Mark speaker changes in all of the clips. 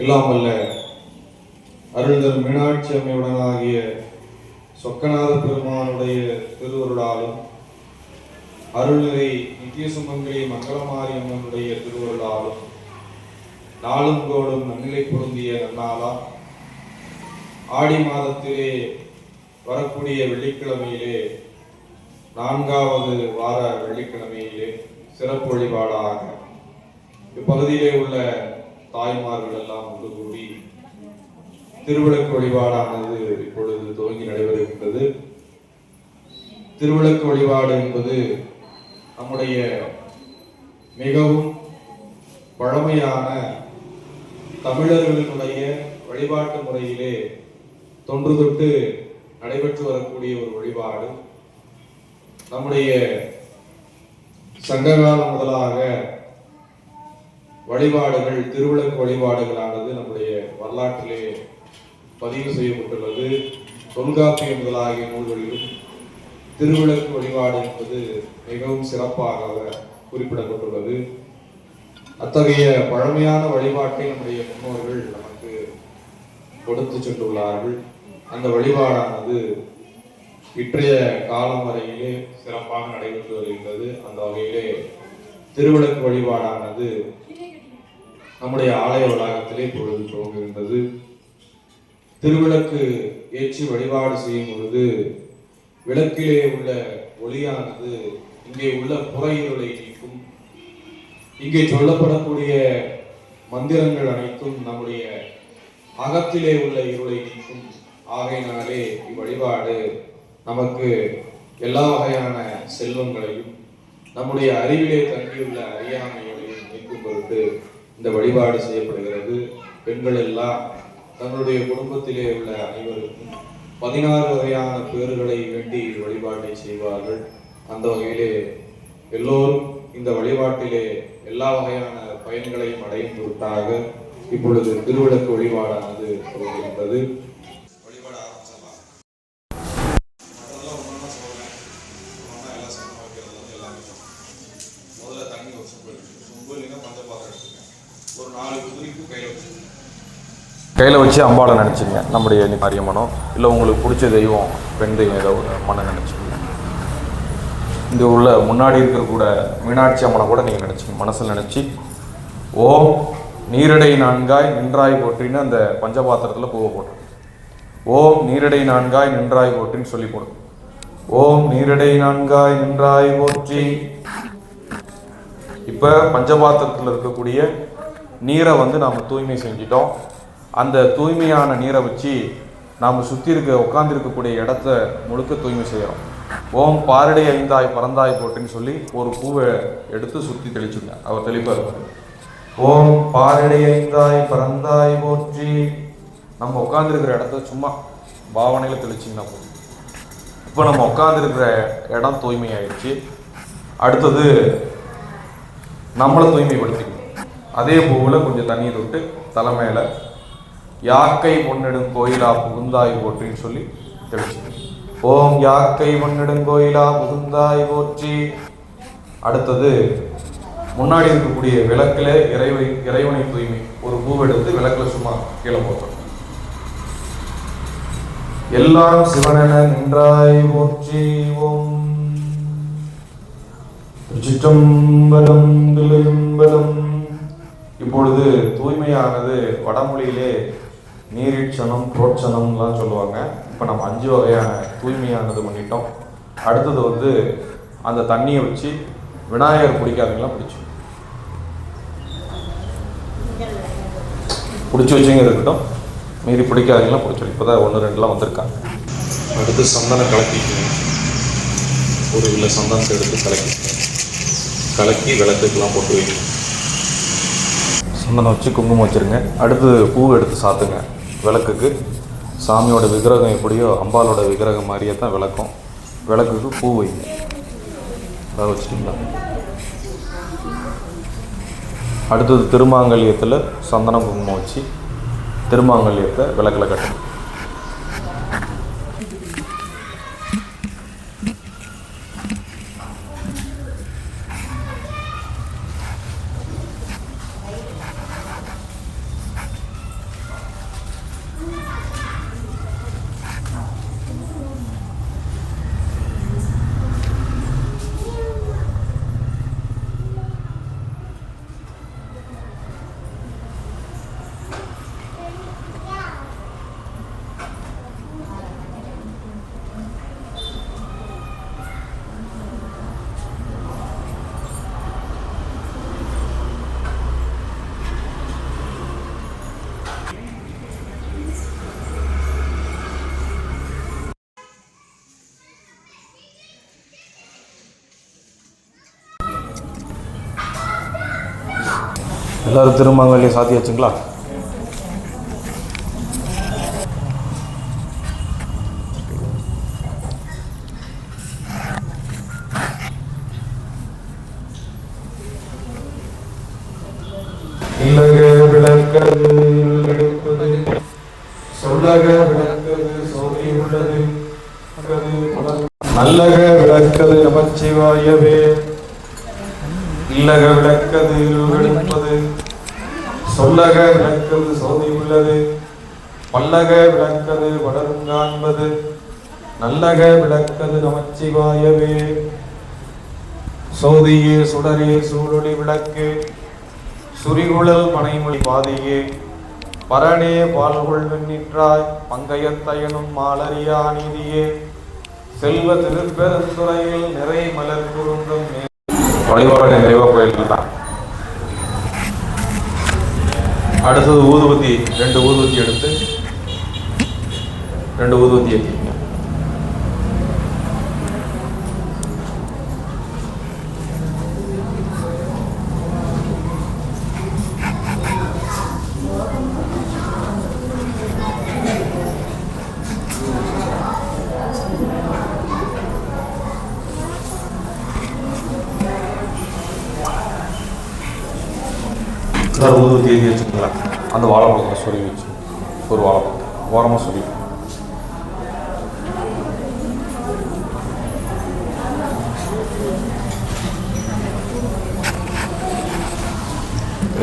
Speaker 1: எல்லாம் வல்ல அருள்தர் மீனாட்சி அம்மையுடனாகிய சொக்கநாத பெருமானுடைய திருவருளாலும் அருள்நிறை நித்திய சுமங்கலி மங்களமாரி அம்மனுடைய திருவருளாலும் நாளும் கோடும் நன்னிலை பொருந்திய நன்னாளா ஆடி மாதத்திலே வரக்கூடிய வெள்ளிக்கிழமையிலே 4வது வார வெள்ளிக்கிழமையிலே சிறப்பு வழிபாடாக இப்பகுதியிலே உள்ள தாய்மார்கள் எல்லாம் ஒன்று கூடி திருவிளக்கு வழிபாடானது இப்பொழுது துவங்கி நடைபெறுகின்றது. திருவிளக்கு வழிபாடு என்பது நம்முடைய மிகவும் பழமையான தமிழர்களினுடைய வழிபாட்டு முறையிலே தொன்று தொட்டு நடைபெற்று வரக்கூடிய ஒரு வழிபாடு. நம்முடைய சங்ககாலம் முதலாக வழிபாடுகள் திருவிளக்கு வழிபாடுகளானது நம்முடைய வரலாற்றிலே பதிவு செய்யப்பட்டுள்ளது. தொல்காப்பியம் முதலாகிய நூல்களிலும் திருவிளக்கு வழிபாடு என்பது மிகவும் சிறப்பாக குறிப்பிடப்பட்டுள்ளது. அத்தகைய பழமையான வழிபாட்டை நம்முடைய முன்னோர்கள் நமக்கு கொடுத்து சென்றுள்ளார்கள். அந்த வழிபாடானது இன்றைய காலம் வரையிலே சிறப்பாக நடைபெற்று வருகின்றது. அந்த வகையிலே திருவிளக்கு வழிபாடானது நம்முடைய ஆலய வளாகத்திலே பொழுது துவங்குகின்றது. திருவிளக்கு ஏற்றி வழிபாடு செய்யும் பொழுது விளக்கிலே உள்ள ஒளியானது இங்கே உள்ள புற இருளை நீக்கும். இங்கே சொல்லப்படக்கூடிய மந்திரங்கள் அனைத்தும் நம்முடைய அகத்திலே உள்ள இருளை நீக்கும். ஆகையினாலே இவ்வழிபாடு நமக்கு எல்லா வகையான செல்வங்களையும் நம்முடைய அறிவிலே தங்கியுள்ள அறியாமைகளையும் நீக்கும் பொருட்டு இந்த வழிபாடு செய்யப்படுகிறது. பெண்கள் எல்லாம் தங்களுடைய குடும்பத்திலே உள்ள அனைவருக்கும் 16 வகையான பேறுகளை வேண்டி வழிபாட்டை செய்வார்கள். அந்த வகையிலே எல்லோரும் இந்த வழிபாட்டிலே எல்லா வகையான பயன்களையும் அடையும் பொருட்டாக இப்பொழுது திருவிளக்கு வழிபாடானது தொடங்குகின்றது.
Speaker 2: கையில் வச்சு அம்பாளை நினச்சிங்க. நம்முடைய மாரியம்மனோ இல்லை உங்களுக்கு பிடிச்ச தெய்வம் பெண் தெய்வம் ஏதோ ஒரு அம்மனை நினச்சிங்க. இங்கே உள்ள முன்னாடி இருக்கக்கூட மீனாட்சி அம்மனை கூட நீங்கள் நினச்சிங்க. மனசில் நினச்சி ஓம் நீரடை நான்காய் நின்றாய் போற்றின்னு அந்த பஞ்சபாத்திரத்தில் பூவை போட்டுரும். ஓம் நீரடை நான்காய் நின்றாய் போற்றின்னு சொல்லி போடும். ஓம் நீரடை நான்காய் நின்றாய் போற்றி. இப்போ பஞ்சபாத்திரத்தில் இருக்கக்கூடிய நீரை நாம் தூய்மை செஞ்சிட்டோம். அந்த தூய்மையான நீரை வச்சு நாம் சுற்றி உட்கார்ந்துருக்கக்கூடிய இடத்த முழுக்க தூய்மை செய்கிறோம். ஓம் பாரடை ஐந்தாய் பறந்தாய் போட்டுன்னு சொல்லி ஒரு பூவை எடுத்து சுற்றி தெளிச்சுங்க. அவர் தெளிப்பார். ஓம் பாரடை ஐந்தாய் பறந்தாய் போற்றி. நம்ம உட்காந்துருக்கிற இடத்த சும்மா பாவனையில் தெளிச்சிங்கன்னா போதும். இப்போ நம்ம உட்காந்துருக்கிற இடம் தூய்மையாயிடுச்சு. அடுத்தது நம்மளை தூய்மைப்படுத்திக்கணும். அதே பூவில் கொஞ்சம் தண்ணீர் விட்டு தலைமையில் யாக்கை பொன்னெடும் கோயிலா புகுந்தாய் போற்றின்னு சொல்லி தெளிச்சு. ஓம் யாக்கை பொன்னெடும் கோயிலா புகுந்தாய் போற்றி. அடுத்தது முன்னாடி இருக்கக்கூடிய விளக்கில் இறைவனை தூய்மை ஒரு பூவெடுத்து விளக்கில் சும்மா கீழே போட்டோம். எல்லாம் சிவனென நின்றாய் போற்றி. ஓம் சிற்றம்பலம் தில்லையம்பலம். இப்பொழுது தூய்மையானது வடமொழியிலே நீரிட்சணம் புரோட்சணம்லாம் சொல்லுவாங்க. இப்போ நம்ம 5 வகையான தூய்மையானது பண்ணிட்டோம். அடுத்தது அந்த தண்ணியை வச்சு விநாயகர் பிடிக்காதீங்களா பிடிச்சி வச்சுங்க இருக்கட்டும். மீறி பிடிக்காதீங்களா பிடிச்சோம். இப்போ தான் 1, 2லாம் வந்திருக்காங்க. அடுத்து சந்தனம் கலக்கிக்கணும். ஒரு இல்லை சந்தனத்தை எடுத்து கலக்கி விளக்குக்கெல்லாம் போட்டு வைக்கணும். சந்தனம் வச்சு குங்குமம் வச்சுருங்க. அடுத்து பூ எடுத்து சாத்துங்க விளக்குக்கு. சாமியோட விக்கிரகம் எப்படியோ அம்பாலோட விக்கிரகம் மாதிரியே தான் விளக்கும். விளக்குக்கு பூ வைங்க. அதை வச்சுட்டிங்களா? அடுத்தது திருமாங்கல்யத்தில் சந்தனம் குங்குமம் வச்சு திருமாங்கல்யத்தை விளக்கில் கட்டணும். எல்லாரும் திருமாங்கல்யம் சாத்தியாச்சுங்களா? இல்லக விளக்கது எடுப்பது சொல்லக விளக்கது சோதி உள்ளது நல்லக விளக்கது நமச்சிவாயவே. இல்லக விளக்கது எடுப்பது சொல்லக விளக்கது சோதி உள்ளது பல்லக விளக்கது வளரும் காண்பது நல்லக விளக்கது நமச்சிவாயவே. சோதியே சுடரே சூழொளி விளக்கு சுரிகுழல் மனைமொழி பாதையே பரணே பால்கொள் வெண்ணிற்றாய் பங்கையத்தயனும் மாலரியா நீதியே செல்வ திருப்பெருந்துறையில் நிறை மலர் குறுந்தும் வழிபாடு நிறைவா போயிருந்தான். அடுத்தது ஊதுபத்தி, 2 ஊதுபத்தி எடுத்து 2 ஊதுபத்தி ஏற்றிங்க. ஊதுபத்தி எழுதி வச்சுக்கலாம். அந்த வாழைப்பழத்தை சொல்லி வச்சு ஒரு வாழைப்பழத்தை ஓரமாக சொல்லி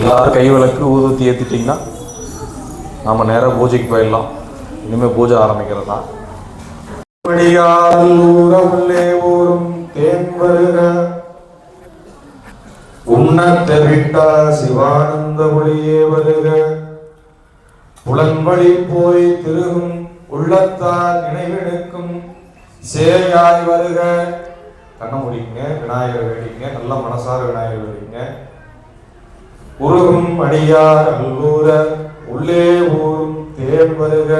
Speaker 2: எல்லாரும் கை விளக்கு ஊதுபத்தி ஏற்றிட்டிங்கன்னா நம்ம நேராக பூஜைக்கு போயிடலாம். இனிமேல் பூஜை ஆரம்பிக்கிறது தான். உள்ளே ஊரும் தேன் வருக உன்னத்தை விட்டா சிவானந்த ஒளியே வருக புலன்வழி போய் திருகும் உள்ளத்தால் நினைவெடுக்கும் சேயாய் வருக. கண்ண முடிங்க, விநாயகர் வேடிங்க, நல்ல மனசார விநாயகர் வேடிங்க. உருகும் அடியார் அல்கூர உள்ளே ஊரும் தேன் வருக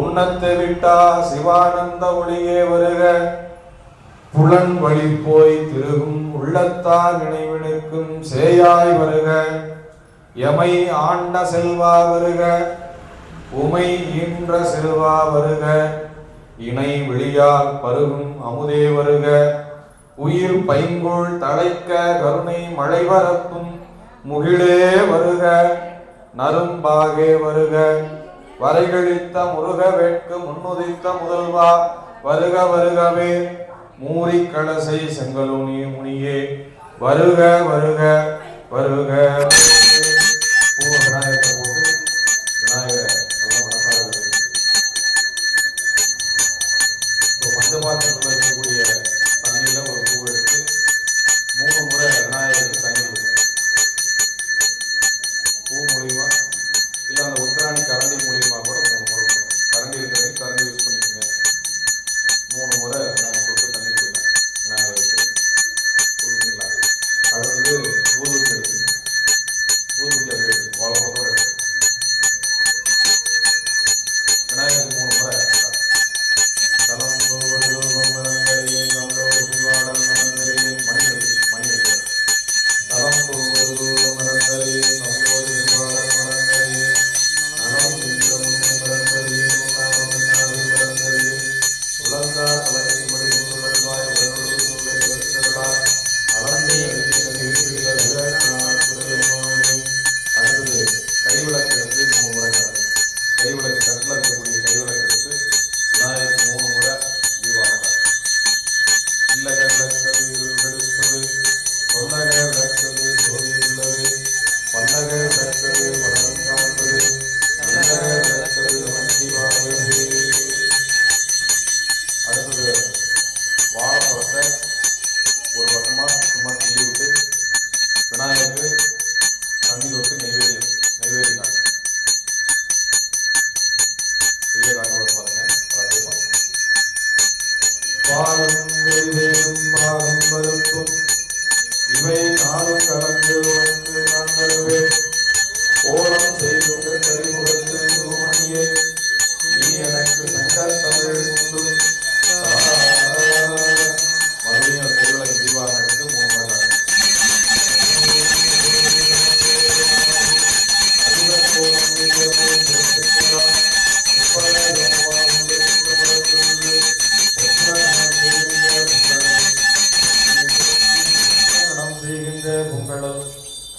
Speaker 2: உன்னத்தை விட்டா சிவானந்த ஒளியே வருக புலன் வழி போய் திருகும் உள்ளத்தால் நினைவினுக்கும் சேயாய் வருக. எமை ஆண்ட செல்வா வருக உமை ஈன்ற செல்வா வருக இணை விழியால் பருகும் அமுதே வருக. உயிர் பைங்கோள் தழைக்க கருணை மழை வரப்பும் முகிலே வருக நரும்பாகே வருக. வரைகளித்த முருக வேட்கு முன்னுதித்த முதல்வா வருக வருகவே. மூரி கலசை செங்கலுனி முனியே வருக வருக வருக. விநாயகத்தை போட்டு விநாயகர் நல்ல மனசாக பஞ்சபாத்திரத்தில் இருக்கக்கூடிய தண்ணியில ஒரு பூ எடுத்து 3 முறை விநாயகருக்கு தண்ணி கொடுங்க. பூ மூலியமா இல்லை அந்த உத்தராணி கரண்டி மூலியமா கூட 3 முறை கரண்டி இருக்கிறது கரண்டி யூஸ் பண்ணிக்கோங்க. 3 முறை சொட்டு தண்ணி கொடுங்க விநாயகருக்கு. கொடுத்தீங்களா? அடுத்தது ஊதுபத்தி எடுத்துங்க.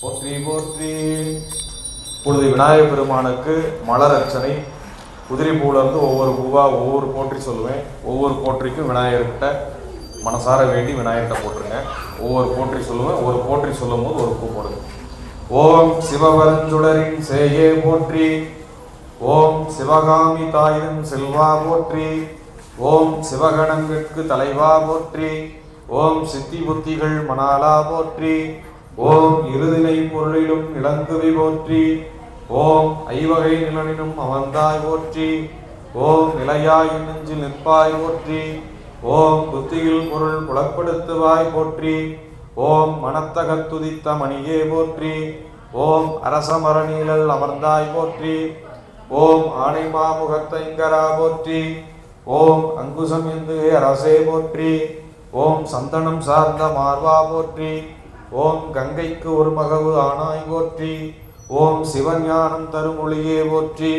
Speaker 2: போற்றி போற்றி. இப்பொழுது விநாயகப் பெருமானுக்கு மலர் அர்ச்சனை. குதிரை பூவிலிருந்து ஒவ்வொரு பூவா ஒவ்வொரு போற்றி சொல்லுவேன். ஒவ்வொரு போற்றிக்கும் விநாயகர்கிட்ட மனசார வேண்டி விநாயகர்கிட்ட போட்டுருங்க. ஒவ்வொரு போற்றி சொல்லுவேன். ஒரு போற்றி சொல்லும் போது ஒரு பூ போடுங்க. ஓம் சிவவரஞ்சுடரின் சேயே போற்றி. ஓம் சிவகாமி தாயின் செல்வா போற்றி. ஓம் சிவகணங்களுக்கு தலைவா போற்றி. ஓம் சித்தி புத்திகள் மணாலா போற்றி. ஓம் இருதினை பொருளிலும் இளங்குவி போற்றி. ஓம் ஐவகை நிலனினும் அமர்ந்தாய் போற்றி. ஓம் நிலையாய் நெஞ்சில் நிற்பாய் போற்றி. ஓம் புத்தியில் பொருள் புலப்படுத்துவாய் போற்றி. ஓம் மனத்தகத்துதித்த மணியே போற்றி. ஓம் அரசமரநீழல் அமர்ந்தாய் போற்றி. ஓம் ஆனைமா முகத்தைங்கரா போற்றி. ஓம் அங்குசம் எந்து அரசே போற்றி. ஓம் சந்தனம் சார்ந்த மார்வா போற்றி. ஓம் கங்கைக்கு ஒரு மகவு ஆனாய் போற்றி. ஓம் சிவஞானம் தருமொழியே போற்றி.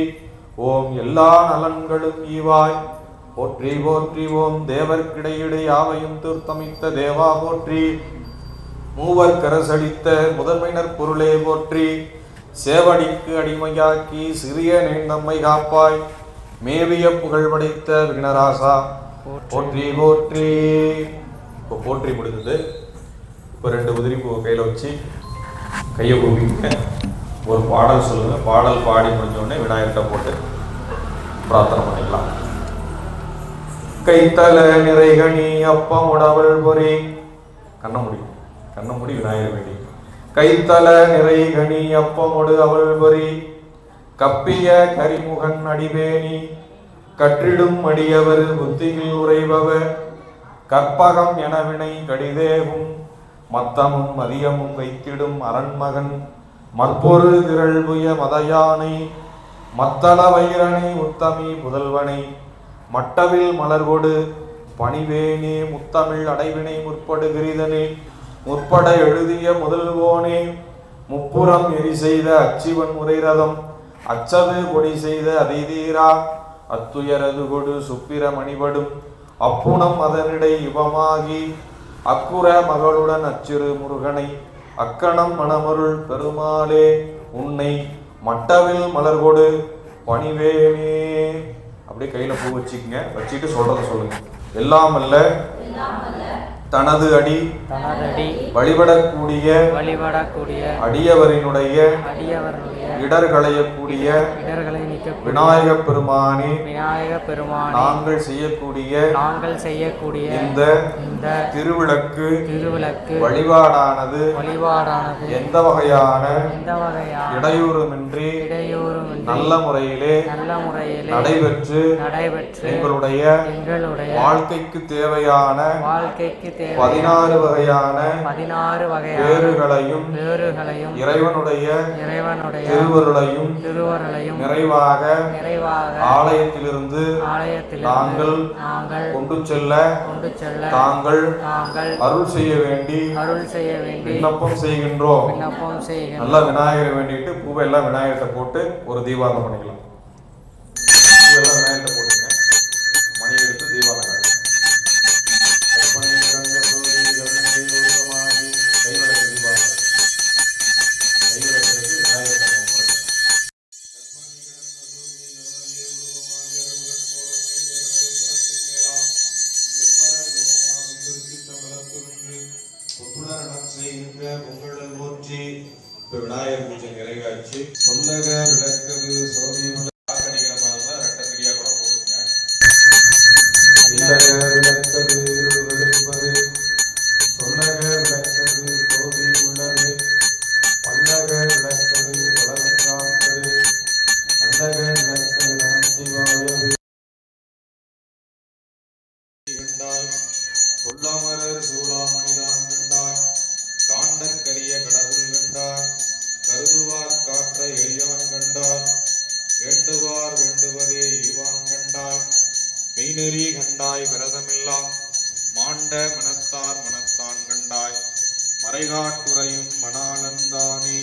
Speaker 2: ஓம் எல்லா நலன்களும் ஈவாய் போற்றி போற்றி. ஓம் தேவர்க்கிடையிடை யாவையும் தீர்த்தமித்த தேவா போற்றி. மூவர் கரசளித்த முதன்மையினர் பொருளே போற்றி. சேவடிக்கு அடிமையாக்கி சிறிய நம்மை காப்பாய். மேவிய புகழ் படைத்த விக்னராசா போற்றி போற்றி. இப்போ போற்றி முடிந்தது. இப்போ 2 உதிரி பூவை கையில் வச்சு கையை கூப்பிங்க. ஒரு பாடல் சொல்லுங்க. பாடல் பாடி முடிஞ்சோடனே விநாயகர்கிட்ட போட்டு பிரார்த்தனை பண்ணிக்கலாம். கைத்தல நிறைகணி அப்பம் உடவள் பொறி. கண்ண முடி விநாயகர் வேண்டி. கைத்தல நிறைகணி அப்பமொடு அவள் பொறி. கப்பிய கரிமுகன் அடிவேணி. கற்றிடும் அடியவர் புத்தியில் உரைபவர். கற்பகம் எனவினை கடிதேகும். மத்தமும் மதியமும் வைத்திடும் அரண்மகன். மற்பொரு திரள்புய மதயானை. மத்தள வைரனை உத்தமி புதல்வனை. மட்டவில் மலர்கொடு பணிவேனே. முத்தமிழ் அடைவினை முற்படு கிரிதனே. முற்பட எழுதிய முதல்வோனே. முப்புறம் எரி செய்த அச்சிவன் முறைரதம். அச்சது கொடி செய்த அதிதீரா. அத்துயரது கொடு சுப்பிர மணிபடும். அப்புணம் அதனிடை யுவமாகி. அக்குற மகளுடன் அச்சிறு முருகனை. அக்கணம் மணமருள் பெருமாளே. உன்னை மட்டவில் மலர்கொடு பணிவேனே. அப்படியே கையில பூ வச்சுக்கங்க. வச்சுட்டு சொல்றத சொல்லுங்க. எல்லாம் அல்ல தனது அடி வழிபடக்கூடிய அடியவரினுடைய இடர்களையக்கூடிய விநாயகப் பெருமானே. நாங்கள் செய்யக்கூடிய இந்த திருவிளக்கு வழிபாடானது எந்த வகையான இடையூறுமின்றி நல்ல முறையிலே நடைபெற்று எங்களுடைய வாழ்க்கைக்கு தேவையான 16 வகையான பேறுகளையும் இறைவனுடைய திருவருளையும் நிறைவாக ஆலயத்திலிருந்து நாங்கள் கொண்டு செல்ல தாங்கள் அருள் செய்ய வேண்டி விண்ணப்பம் செய்கின்றோம். நல்லா விநாயகரை வேண்டிட்டு பூவை எல்லாம் விநாயகத்தை போட்டு ஒரு தீபாவளி பண்ணிக்கலாம். பூவெல்லாம் விநாயகத்தை போட்டுங்க. மணி எடுத்து தீபாவளி விநாயகர் பூஜை நிறைவாச்சு. சொல்லக விளக்குது சோதி அடிக்கிற மாதிரி தான் ரெட்டப்பிரியா கூட போடுங்க. இல்லக விளக்குது வெளுப்பது. சொல்லக விளக்குது சோதி உள்ளது. பல்லக விளக்குது வளர்ந்தாக்குது. நல்லக விளக்குது நமச்சிவாயது. கண்டாய் சொல்லாமரர் சூளாமணிதான் கண்டாய். காண்டற்கரிய கடவுள் கண்டாய். கருதுவார் காற்ற எளியான் கண்டாய். வேண்டுவார் வேண்டுவதே ஈவான் கண்டாய். மெய்நெறி கண்டாய் விரதமில்லா. மாண்ட மனத்தார் மனத்தான் கண்டாய். மறைகாட்டுரையும் மணாளந்தானே.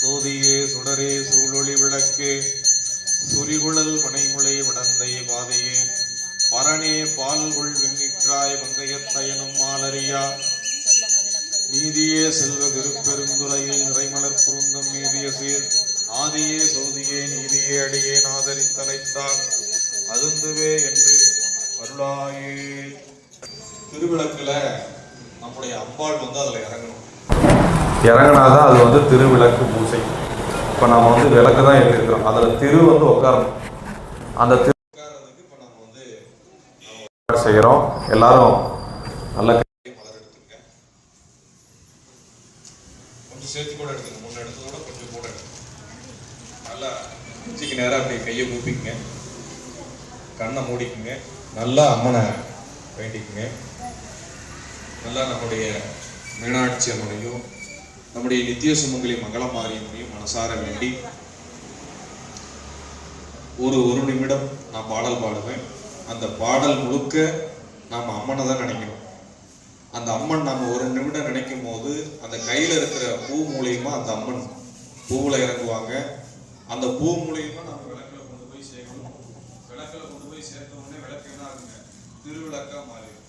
Speaker 2: சோதியே சுடர்
Speaker 1: சுடரே சூழொளி விளக்கு சுரிகுழல் மனைமுளை வடந்தை பாதையே பரணே பால்குள் வெண்ணிற்றாய் வங்கையத்தயனும் மாலரியா நீதியே செல்வ திருப்பெருந்துறையில் நிறைமலர் குருந்தம் நீதிய சீர் ஆதியே சோதியே நீதியே அடியே நாதரித்தலைத்தான் அதுந்துவே என்று அருளாயே. திருவிளக்குல நம்முடைய அம்பாள் அதுல இறங்கணும்.
Speaker 2: இறங்கினாதான் அது திருவிளக்கு பூசை. இப்போ நம்ம விளக்கு தான் ஏற்றிருக்கிறோம், அதில் திரு உட்காரணும். அந்த திரு
Speaker 1: உட்கார்றதுக்கு இப்போ நம்ம
Speaker 2: செய்கிறோம். எல்லாரும் நல்ல
Speaker 1: மலர் எடுத்துங்க, கொஞ்சம் சேர்த்து கூட எடுத்துங்க, முன்ன எடுத்ததோட கொஞ்சம் கூட எடுத்துங்க. நல்லா உச்சிக்கு நேரம் அப்படி கையை கூப்பிக்குங்க, கண்ணை மூடிக்குங்க, நல்லா அம்மனை வேண்டிக்குங்க. நல்லா நம்முடைய மீனாட்சி அம்மனையும் நம்முடைய நித்திய சுமங்கலி மங்களமாரியம்மனையும் மனசார வேண்டி ஒரு நிமிடம் நான் பாடல் பாடுவேன். அந்த பாடல் முழுக்க நாம் அம்மனை தான் நினைக்கணும். அந்த அம்மன் நம்ம ஒரு நிமிடம் நினைக்கும் போது அந்த கையில இருக்கிற பூ மூலியமா அந்த அம்மன் பூவுல இறங்குவாங்க. அந்த பூ மூலியமா நம்ம விளக்குல கொண்டு போய் சேர்க்கணும். விளக்குல கொண்டு போய் சேர்த்த உடனே விளக்கு என்ன ஆகுங்க, திருவிளக்கா மாறிடும்.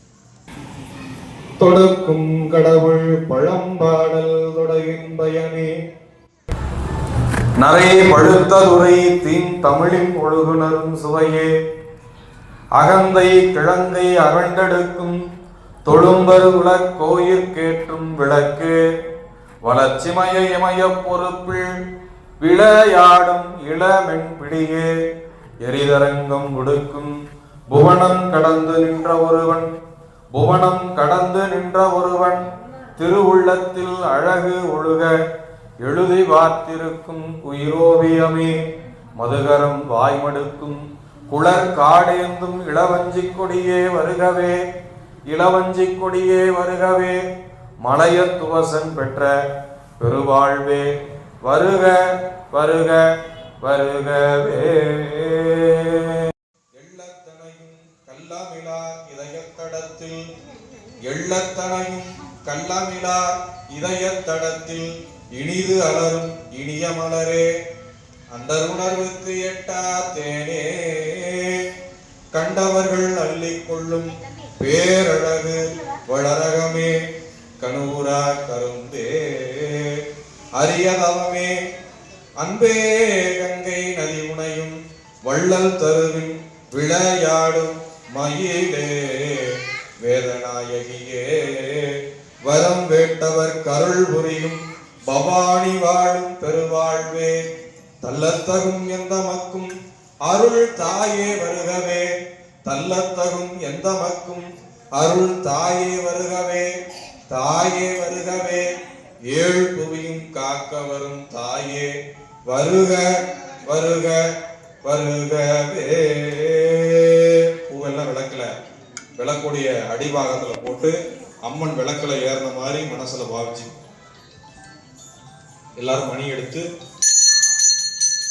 Speaker 3: தொடக்கும் கடவுள் பழம்பாடல் தொடகின் பயனே
Speaker 2: நரை பழுத்ததுரை தீன் தமிழின் ஒழுகுணரும் சுவையே அகந்தை கிழங்கை அகண்டெடுக்கும் தொழும்பர் உலக் கோயிற்கேற்றும் விளக்கு வளர்ச்சிமய இமய பொறுப்பில் விளையாடும் இளமென் பிடியே எரிதரங்கம் கொடுக்கும் புவனம் கடந்து நின்ற ஒருவன் திருவுள்ளத்தில் அழகு ஒழுக எழுதி வார்த்திருக்கும் உயிரோவியமே மதுகரம் வாய்மடுக்கும் குளர் காடேந்தும் இளவஞ்சிக் கொடியே வருகவே மலையத் துவசன் பெற்ற பெருவாழ்வே வருக வருக வருகவே.
Speaker 1: எள்ளத்தனையும் கள்ளமிலா இதயத்தடத்தில் இனிது அலரும் இனிய மலரே அண்டருணர்வுக்கு எட்டா தேனே கண்டவர்கள் அள்ளிக்கொள்ளும் பேரழகு வளரகமே கனூரா கருந்தே அரியதவமே அன்பே கங்கை நதி உணையும் வள்ளல் தருவின் விளையாடும் மயிலே வேதநாயகியே வரம் வேட்டவர் கருள் புரியும் பவானி வாழும் பெருவாழ்வே தள்ளத்தகும் எந்த மக்கும் அருள் தாயே வருகவே தள்ளத்தகும் எந்த மக்கும் அருள் தாயே வருகவே ஏழு புவியும் காக்க வரும் தாயே வருக வருக வருகவே. பூவெல்லாம் விளக்குடைய அடிபாகத்துல போட்டு அம்மன் விளக்குல ஏறின மாதிரி மனசுல பாவிச்சு எல்லாரும் மணி எடுத்து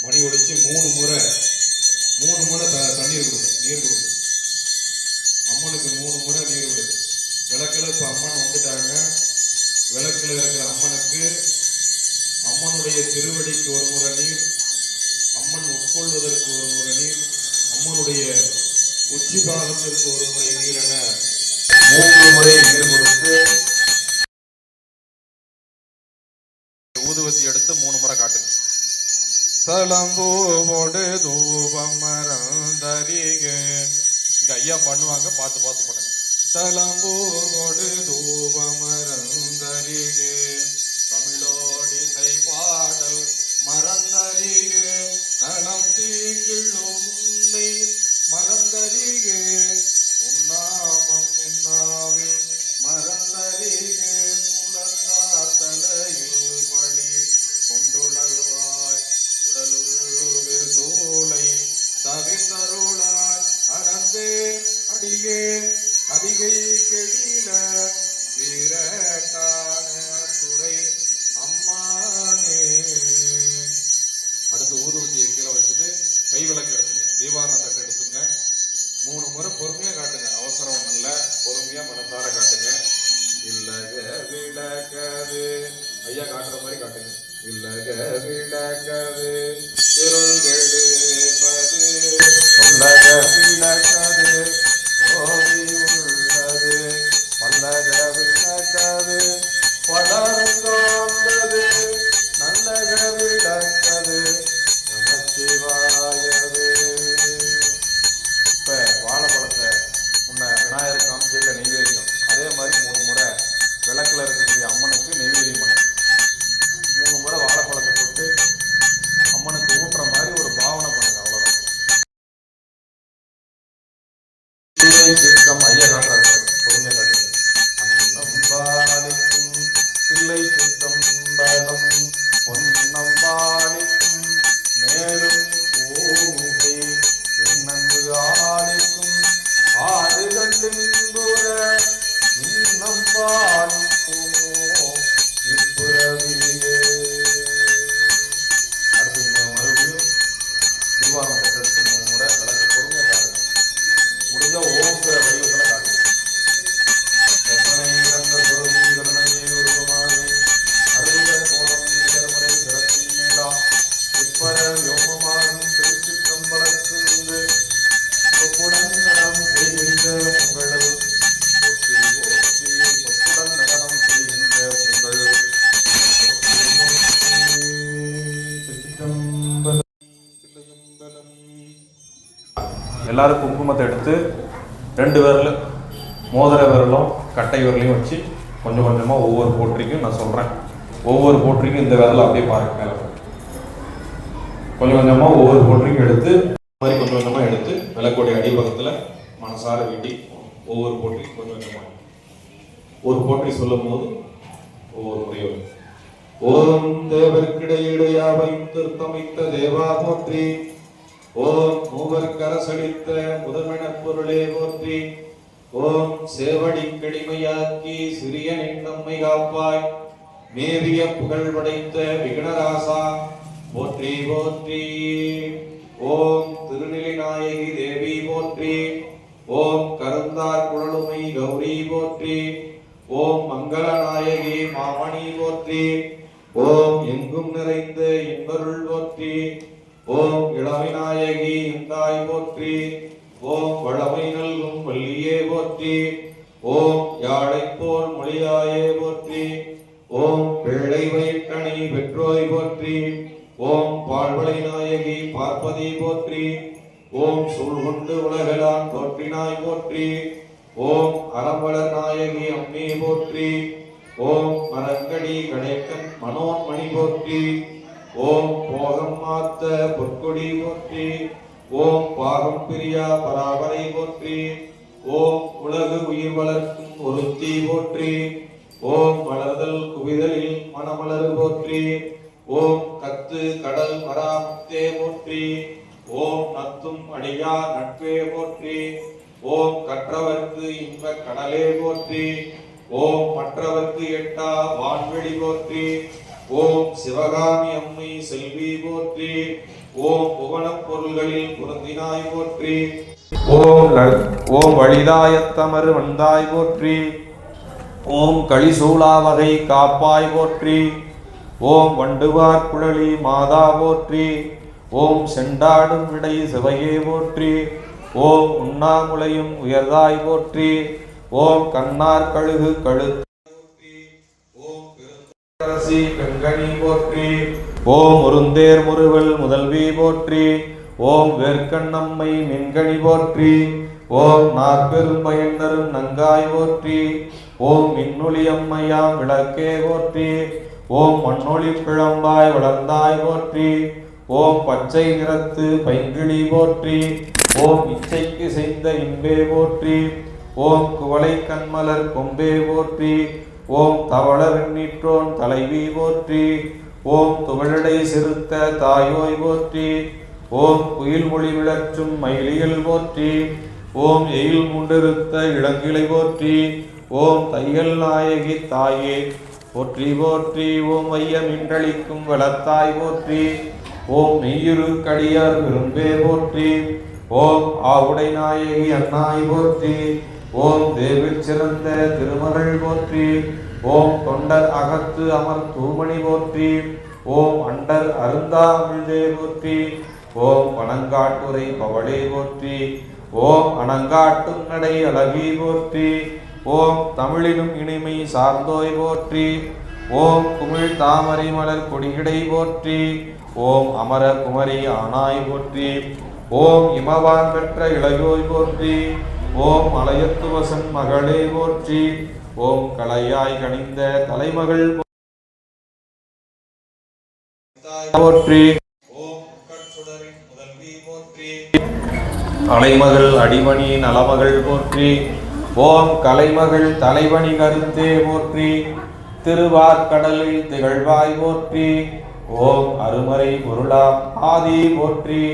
Speaker 1: மணி ஒடிச்சு மூணு முறை தண்ணீர் கொடுங்க, நீர் கொடுங்க. அம்மனுக்கு 3 முறை நீர் விடு. விளக்குல இப்ப அம்மன் வந்துட்டாங்க. விளக்குல இருக்கிற அம்மனுக்கு அம்மனுடைய திருவடிக்கு 1 முறை நீர், அம்மன் உட்கொள்வதற்கு 1 முறை நீர், அம்மனுடைய உச்சி பாகத்திற்கு 1 முறை நீர் என 3 முறை நீர் கொடுத்து ஊதுவத்தி எடுத்து 3 முறை காட்டுங்க. சலம்பூவோடு தூபமரந்தரிகே. இங்க ஐயா பண்ணுவாங்க, பார்த்து பண்ணுங்க. சலம்பூவோடு தூபமரந்தரிகே தமிழோடிசை பாடல் மறந்தரிகே நலம் தீங்கிழும் உன்னை மறந்தரிகே உன்னாமம் என்னாவில் மறந்தரிகே உலர்ந்தார் தலையில் பழி கொண்டுழல்வாய் உடல் சூளை தவிர்த்தருளாய் அடந்தே அடிகே அதிகை கெடில வீரட்டான துறை அம்மானே. அடுத்து ஊதுவத்தியை கீழே வச்சுட்டு கை விளக்கு எடுத்துங்க, தீபாவளி தட்டு எடுத்துங்க. 3 முறை பொறுமையா காட்டுங்க, அவசரம் இல்ல, பொறுமையா மனத்தார காட்டுங்க. இல்ல விளக்கது ஐயா காட்டுற மாதிரி காட்டுங்க.
Speaker 2: இல்லக விளக்கது இருள் கெடுப்பது சொல்லக விளக்கது ஓதி உள்ளது பல்லக விளக்கது பலர்காந்தது நல்லக விளக்கது நமச்சிவாயவே. இப்ப வாழைப்பழத்தை முன்ன விநாயகர் காமிச்சல நெய்வேதியம் அதே மாதிரி 3 முறை விளக்குல இருக்கக்கூடிய அம்மனுக்கு நெய்வேதியம் பண்ணு. 3 முறை வாழைப்பழத்தை போட்டு அம்மனுக்கு ஊட்டுற மாதிரி ஒரு பாவனை பண்ணுங்க. அவ்வளவுதான். சித்தம் ஐயா காட்டுறாரு பொறுமையா காட்டுறது. அன்னம்பாலிக்கும் பிள்ளை சித்தம் பலம் பொன்னம்பாலிக்கும் மேலும் பூகை என்னன்பு ஆலிக்கும் ஆறு கண்டின்புற இன்னம்பாலிக்குமோ இப்புறவியே. அடுத்து மறுபடியும் தீபாவளத்தை எடுத்து 3 முறை விளக்கு பொறுமையா காட்டுங்க. முடிஞ்ச ஓங்கிற வடிவத்தில் காட்டுங்க. எத்தனை இறந்த பொருள் கருணையே உருவமாகி அருக கோலம் திருமுறை சிறப்பின் மேலா இப்பர யோகமாகும் திருச்சிற்றம்பலத்திலிருந்து பொக்குடன் நடனம் செய்கின்ற உங்கள் ஒத்தி ஒத்தி பொக்குடன் நடனம் செய்கின்ற உங்கள் திருச்சிற்றம்பலம். எல்லாரும் குங்குமத்தை எடுத்து 2 விரல் மோதிர விரலும் கட்டை விரலையும் வச்சு கொஞ்சம் கொஞ்சமாக ஒவ்வொரு போற்றிக்கும் நான் சொல்கிறேன். ஒவ்வொரு போற்றிக்கும் இந்த விரலை அப்படியே பாருங்க. மேலே கொஞ்சம் கொஞ்சமாக ஒவ்வொரு போற்றிக்கும் எடுத்து மாதிரி கொஞ்சம் கொஞ்சமாக எடுத்து விளக்கோடைய அடிபகத்தில் மனசார வேண்டி ஒவ்வொரு போற்றிக்கும் கொஞ்சம் கொஞ்சமாக ஒரு போற்றி சொல்லும் போது ஒவ்வொரு முறையும் ஓம் தேவர்க்கிடையிடையாவையும் திருத்தமித்த தேவா போற்றி. ஓம் மூவர்க்கரசளித்த முதமெனப் பொருளே போற்றி. ஓம் சேவடி கடிமையாக்கி சிறியனின் நம்மை காப்பாய் மேவிய புகழ் படைத்த விகனராசா போற்றி போற்றி. ஓம் திருநிலை நாயகி தேவி போற்றி. ஓம் கருந்தார் குழலுமை கௌரி போற்றி. ஓம் மங்கள நாயகி மாமணி போற்றி. ஓம் எங்கும் நிறைந்த இன்பருள் போற்றி. ஓம் இளவிநாயகி இந்தாய் போற்றி. ஓம் வளமை நல்கும் வள்ளியே போற்றி. ஓம் யாழை போல் மொழியாயே போற்றி. ஓம் பிள்ளை வயிற்றணி பெற்றோய் போற்றி. ஓம் பால்வளை நாயகி பார்ப்பதி போற்றி. ஓம் சூழ்கொண்டு உலகெல்லாம் தோற்றினாய் போற்றி. ஓம் அறம்பளர் நாயகி அம்மே போற்றி. ஓம் மரங்கடி கடைக்கன் மனோன்மணி போற்றி. ஓம் போகம் மாத்த பொற்கொடி போற்றி. ஓம் பாகம் பிரியா பராபரை போற்றி. ஓம் உலகு உயிர் வளர்க்கும் ஒருத்தி போற்றி. ஓம் வளர்தல் குவிதலில் மணமலர் போற்றி. ஓம் கத்து கடல் மராமுத்தே போற்றி. ஓம் நத்தும் அடியா நட்பே போற்றி. ஓம் கற்றவர்க்கு இன்ப கடலே போற்றி. ஓம் மற்றவர்க்கு எட்டா வான்வெளி போற்றி. ஓம் சிவகாமி அம்மை செல்வி போற்றி. ஓம் புவனப் பொருள்களில் புரந்தினாய் போற்றி. ஓம் வழிதாயத்தமர் வந்தாய் போற்றி. ஓம் களிசூலா வகை காப்பாய் போற்றி. ஓம் வண்டுவார் குழலி மாதா போற்றி. ஓம் செண்டாடும் விடை சிவையே போற்றி. ஓம் உண்ணாமுலையும் உயர்தாய் போற்றி. ஓம் கண்ணார் கழுகு கழுத்து ஓம் பெருந்தரசி பெண்கணி போற்றி. ஓம் முருந்தேர் முறுவல் முதல்வி போற்றி. ஓம் வேர்க்கண்ணம்மை மின்கணி போற்றி. ஓம் நாற்பெரும் பயனரும் நங்காய் போற்றி. ஓம் மின்னொளி அம்மையாம் விளக்கே போற்றி. ஓம் மண்ணொளி பிழம்பாய் வளர்ந்தாய் போற்றி. ஓம் பச்சை நிறத்து பைங்கிளி போற்றி. ஓம் இச்சைக்கு செய்த இன்பே போற்றி. ஓம் குவளை கண்மலர் கொம்பே போற்றி. ஓம் தவள வெண்ணீற்றோன் தலைவி போற்றி. ஓம் துவழடை சிறுத்த தாயோய் போற்றி. ஓம் குயில் மொழி விளற்றும் மயிலியல் போற்றி. ஓம் எயில் முண்டிருத்த இளங்கிளை போற்றி. ஓம் தையல் நாயகி தாயே போற்றி போற்றி. ஓம் வைய மின்றளிக்கும் வளத்தாய் போற்றி. ஓம் மெய்யுரு கடியார் விரும்பே போற்றி. ஓம் ஆவுடை நாயகி அன்னாய் போற்றி. ஓம் தேவில் சிறந்த திருமகள் போற்றி. ஓம் தொண்டர் அகத்து அமர் தூமணி போற்றி. ஓம் அண்டர் அருந்தாமிழ்தே போற்றி. ஓம் பனங்காட்டுரை பவளே போற்றி. ஓம் அணங்காட்டும் நடை அழகி போற்றி. ஓம் தமிழினும் இனிமை சார்ந்தோய் போற்றி. ஓம் குமிழ் தாமரை மலர் கொடிகிடை போற்றி. ஓம் அமர குமரி ஆனாய் போற்றி. ஓம் இமவான் பெற்ற இளையோய் போற்றி. ஓம் மலையத்துவசன் மகளே போற்றி. ஓம் கலையாய் கணிந்த தலைமகள் போற்றி. ஓம் கட்சுடரின் முதல்வி போற்றி. அலைமகள் அடிமணி நலமகள் போற்றி. ஓம் கலைமகள் தலைவணி கருத்தே போற்றி. திருவார்கடலில் திகழ்வாய் போற்றி. ஓம் அருமறை பொருளாம் ஆதி போற்றி.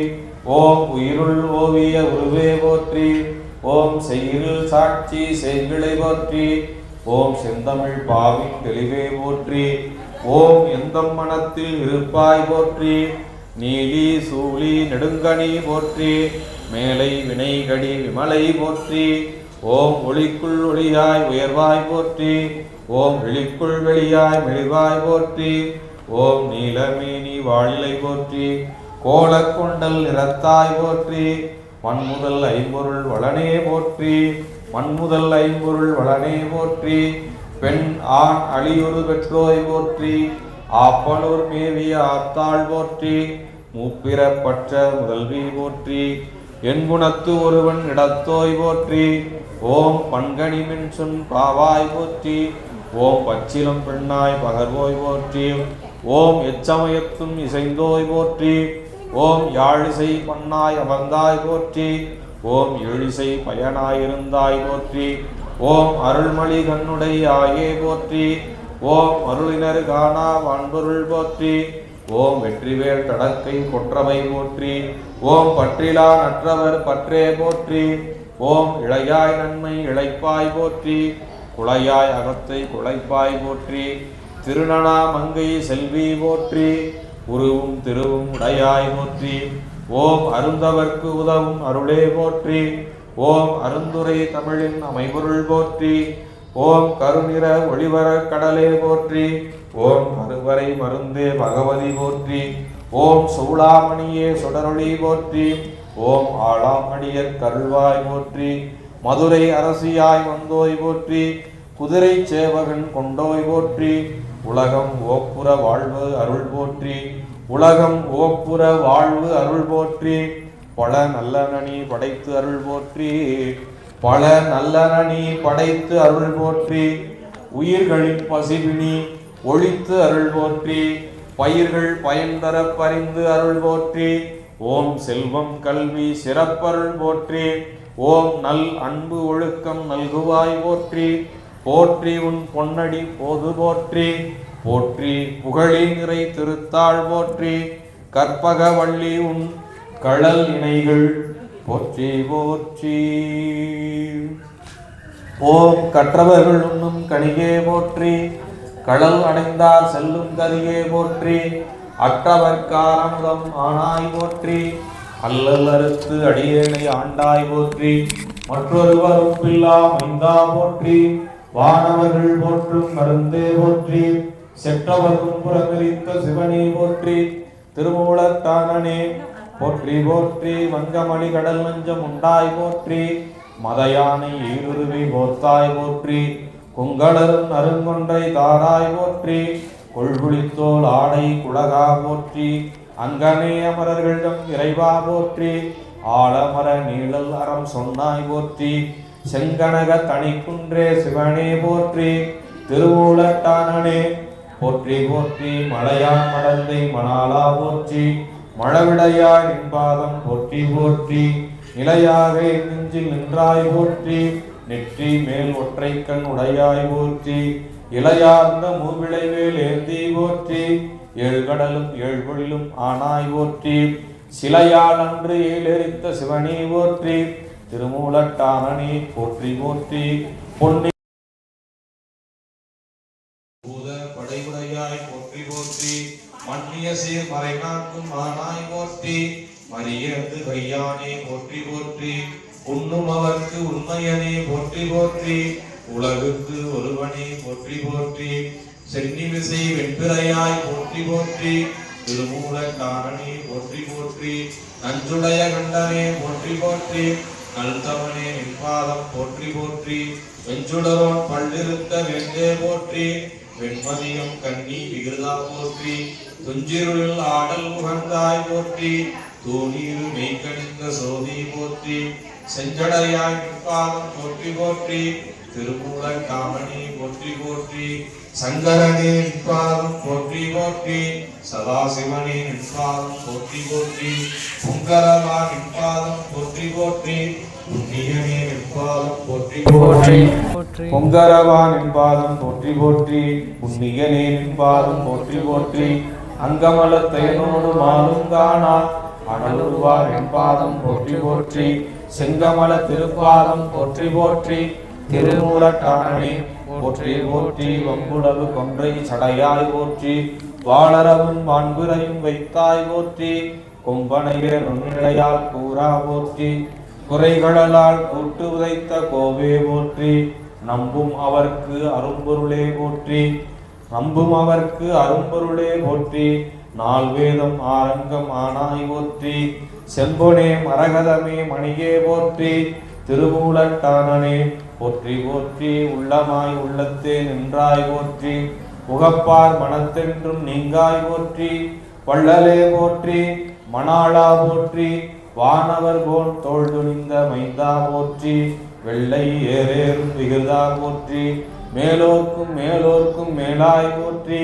Speaker 2: ஓம் உயிருள் ஓவிய உருவே போற்றி. ஓம் செய்யுள் சாட்சி செய்கிளை போற்றி. ஓம் செந்தமிழ் பாவின் தெளிவே போற்றி. ஓம் எந்தம் மனத்தில் இருப்பாய் போற்றி. நீலி சூழி நெடுங்கனி போற்றி. மேலை வினைகடி விமலை போற்றி. ஓம் ஒளிக்குள் ஒளியாய் உயர்வாய் போற்றி. ஓம் வெளிக்குள் வெளியாய் மெளிவாய் போற்றி. ஓம் நீலமேனி வாழிலை போற்றி. கோலக்கொண்டல் நிறத்தாய் போற்றி. மண்முதல் ஐம்பொருள் வளனே போற்றி. மண்முதல் ஐம்பொருள் வளனே போற்றி. பெண் ஆண் அழியொரு பெற்றோய் போற்றி. ஆப்பனூர் மேவிய ஆத்தாள் போற்றி. மூப்பிரப்பற்ற முதல்வி போற்றி. என் குணத்து ஒருவன் இடத்தோய் போற்றி. ஓம் பண்கணிமின் சொன் பாவாய் போற்றி. ஓம் பச்சிலம் பெண்ணாய் பகர்வோய் போற்றி. ஓம் எச்சமயத்தும் இசைந்தோய் போற்றி. ஓம் யாழிசை பண்ணாய் அமர்ந்தாய் போற்றி. ஓம் எழிசை பயனாயிருந்தாய் போற்றி. ஓம் அருள்மொழி கண்ணுடை ஆயே போற்றி. ஓம் அருளினர் காணா வான்பொருள் போற்றி. ஓம் வெற்றிவேல் தடக்கை கொற்றவை போற்றி. ஓம் பற்றிலா நற்றவர் பற்றே போற்றி. ஓம் இளையாய் நன்மை இளைப்பாய் போற்றி. குளையாய் அகத்தை குளைப்பாய் போற்றி. திருநனா மங்கை செல்வி போற்றி. உருவும் திருவும் உடையாய் போற்றி. ஓம் அருந்தவர்க்கு உதவும் அருளே போற்றி. ஓம் அருந்துரை தமிழின் அமைபொருள் போற்றி. ஓம் கருநிற ஒளிவர கடலே போற்றி. ஓம் அருவரை மருந்தே பகவதி போற்றி. ஓம் சூளாமணியே சுடரொளி போற்றி. ஓம் ஆளாமணியர் கருள்வாய் போற்றி. மதுரை அரசியாய் வந்தோய் போற்றி. குதிரை சேவகன் கொண்டோய் போற்றி. உலகம் ஓப்புற வாழ்வு அருள் போற்றி. உலகம் ஓப்புற வாழ்வு அருள் போற்றி. பல நல்லனி படைத்து அருள் போற்றி. பல நல்லனி படைத்து அருள் போற்றி. உயிர்களின் பசிபினி ஒழித்து அருள் போற்றி. பயிர்கள் பயன் தர பறிந்து அருள் போற்றி. ஓம் செல்வம் கல்வி சிறப்பருள் போற்றி. ஓம் நல் அன்பு ஒழுக்கம் நல்குவாய் போற்றி. போற்றி உன் பொன்னடி போது போற்றி. போற்றி புகழி நிறை திருத்தாள் போற்றி. கற்பக வள்ளி உன் கழல் இணைகள் போற்றி போற்றி. ஓம் கற்றவர்கள் உண்ணும் கனியே போற்றி. கடல் அடைந்தார் செல்லும் கதியே போற்றி. அற்றவர்க்காரமுதம் ஆனாய் போற்றி. அல்லல் அறுத்து அடியேனை ஆண்டாய் போற்றி. மற்றொருவரும் பில்லா மைந்தா போற்றி. வானவர்கள் போற்றும் மருந்தே போற்றி. செற்றவரும் புறங்கரித்த சிவனே போற்றி. திருமூலத்தானனே போற்றி போற்றி. வங்கமணி கடல் நஞ்சம் உண்டாய் போற்றி. மதயானை ஈருருவி போத்தாய் போற்றி. குங்களரும் அருங்கொன்றை தாராய் போற்றி. கொள்குளித்தோல் ஆடை குலகா போற்றி. அங்கனே அமரர்களிடம் இறைவா போற்றி. ஆலமர நீழல் அறம் சொன்னாய் போற்றி. செங்கனக தனிக்குன்றே சிவனே போற்றி. திருமூலட்டானனே போற்றி போற்றி. மலையான் மடந்தை மணாலா போற்றி. மழவிடையாய் நின்பாதம் போற்றி போற்றி. நிலையாக நெஞ்சில் நின்றாய் போற்றி. நெற்றி மேல் ஒற்றை கண் உடையாய் போற்றி. இளையார்ந்த மூவிளைவேல் ஏந்தி போற்றி. ஏழ்கடலும் ஏழ்பொழிலும் ஆனாய் போற்றி. சிலையால் அன்று ஏழெரித்த சிவனே போற்றி. திருமூலட்டானனே போற்றி போற்றி. பொன்னி பூத படைவுடையாய் போற்றி போற்றி. மன்னிய சீர் மறைநான்கும் ஆனாய் போற்றி. மரியது கையானே போற்றி போற்றி. உண்ணும் அவர்க்கு உண்மையனே போற்றி போற்றி. உலகுக்கு ஒருவனே போற்றி போற்றி.
Speaker 4: சென்னிமிசை வெண்பிறையாய் போற்றி போற்றி திருமூலக்காரணி போற்றி போற்றி நஞ்சுடைய கண்டனே போற்றி போற்றி நல்தவனே நின்பாதம் போற்றி போற்றி வெஞ்சுடரோன் பல்லிருத்த வெந்தே போற்றி வெண்மதியம் கண்ணி விகிருதா போற்றி துஞ்சிருளில் ஆடல் முகந்தாய் போற்றி தூணீரு மெய்கணிந்த சோதி போற்றி செஞ்சடையாய் நிற்பாதம் போற்றி போற்றி திருமூல காமணி போற்றி போற்றி சங்கரனே நிற்பாதம் போற்றி போற்றி சதாசிவனே நிற்பாதம் போற்றி போற்றி பொங்கரவா நிற்பாதம் போற்றி போற்றி புண்ணியனே நிற்பாதம் போற்றி போற்றி
Speaker 2: பொங்கரவா நின்பாதம் போற்றி போற்றி புண்ணியனே நின்பாதம் போற்றி போற்றி அங்கமலத்தையனோடு மாலும் காணா அனலுருவா நின்பாதம் போற்றி போற்றி செங்கமல திருப்பாதம் போற்றி போற்றி திருமூலக்காரணி போற்றி போற்றி வம்புலகு கொன்றை சடையாய் போற்றி வாளரவன் வான்பிறையும் வைத்தாய் போற்றி கொம்பனைய நுண்ணிழையால் கூறா போற்றி குறைகளால் கூட்டு உதைத்த கோவே போற்றி நம்பும் அவர்க்கு அரும்பொருளே போற்றி நம்பும் அவர்க்கு அரும்பொருளே போற்றி நால் வேதம் ஆரங்கம் ஆனாய் போற்றி செம்பொனே மரகதமே மணியே போற்றி திருமூலட்டானனே போற்றி போற்றி உள்ளமாய் உள்ளத்தே நின்றாய் போற்றி உகப்பார் மனத்தென்றும் நீங்காய் போற்றி வள்ளலே போற்றி மணாளா போற்றி வானவர் போல் தோள் துணிந்த மைந்தா போற்றி வெள்ளை ஏறேறும் விகிருதா போற்றி மேலோர்க்கும் மேலோர்க்கும் மேலாய் போற்றி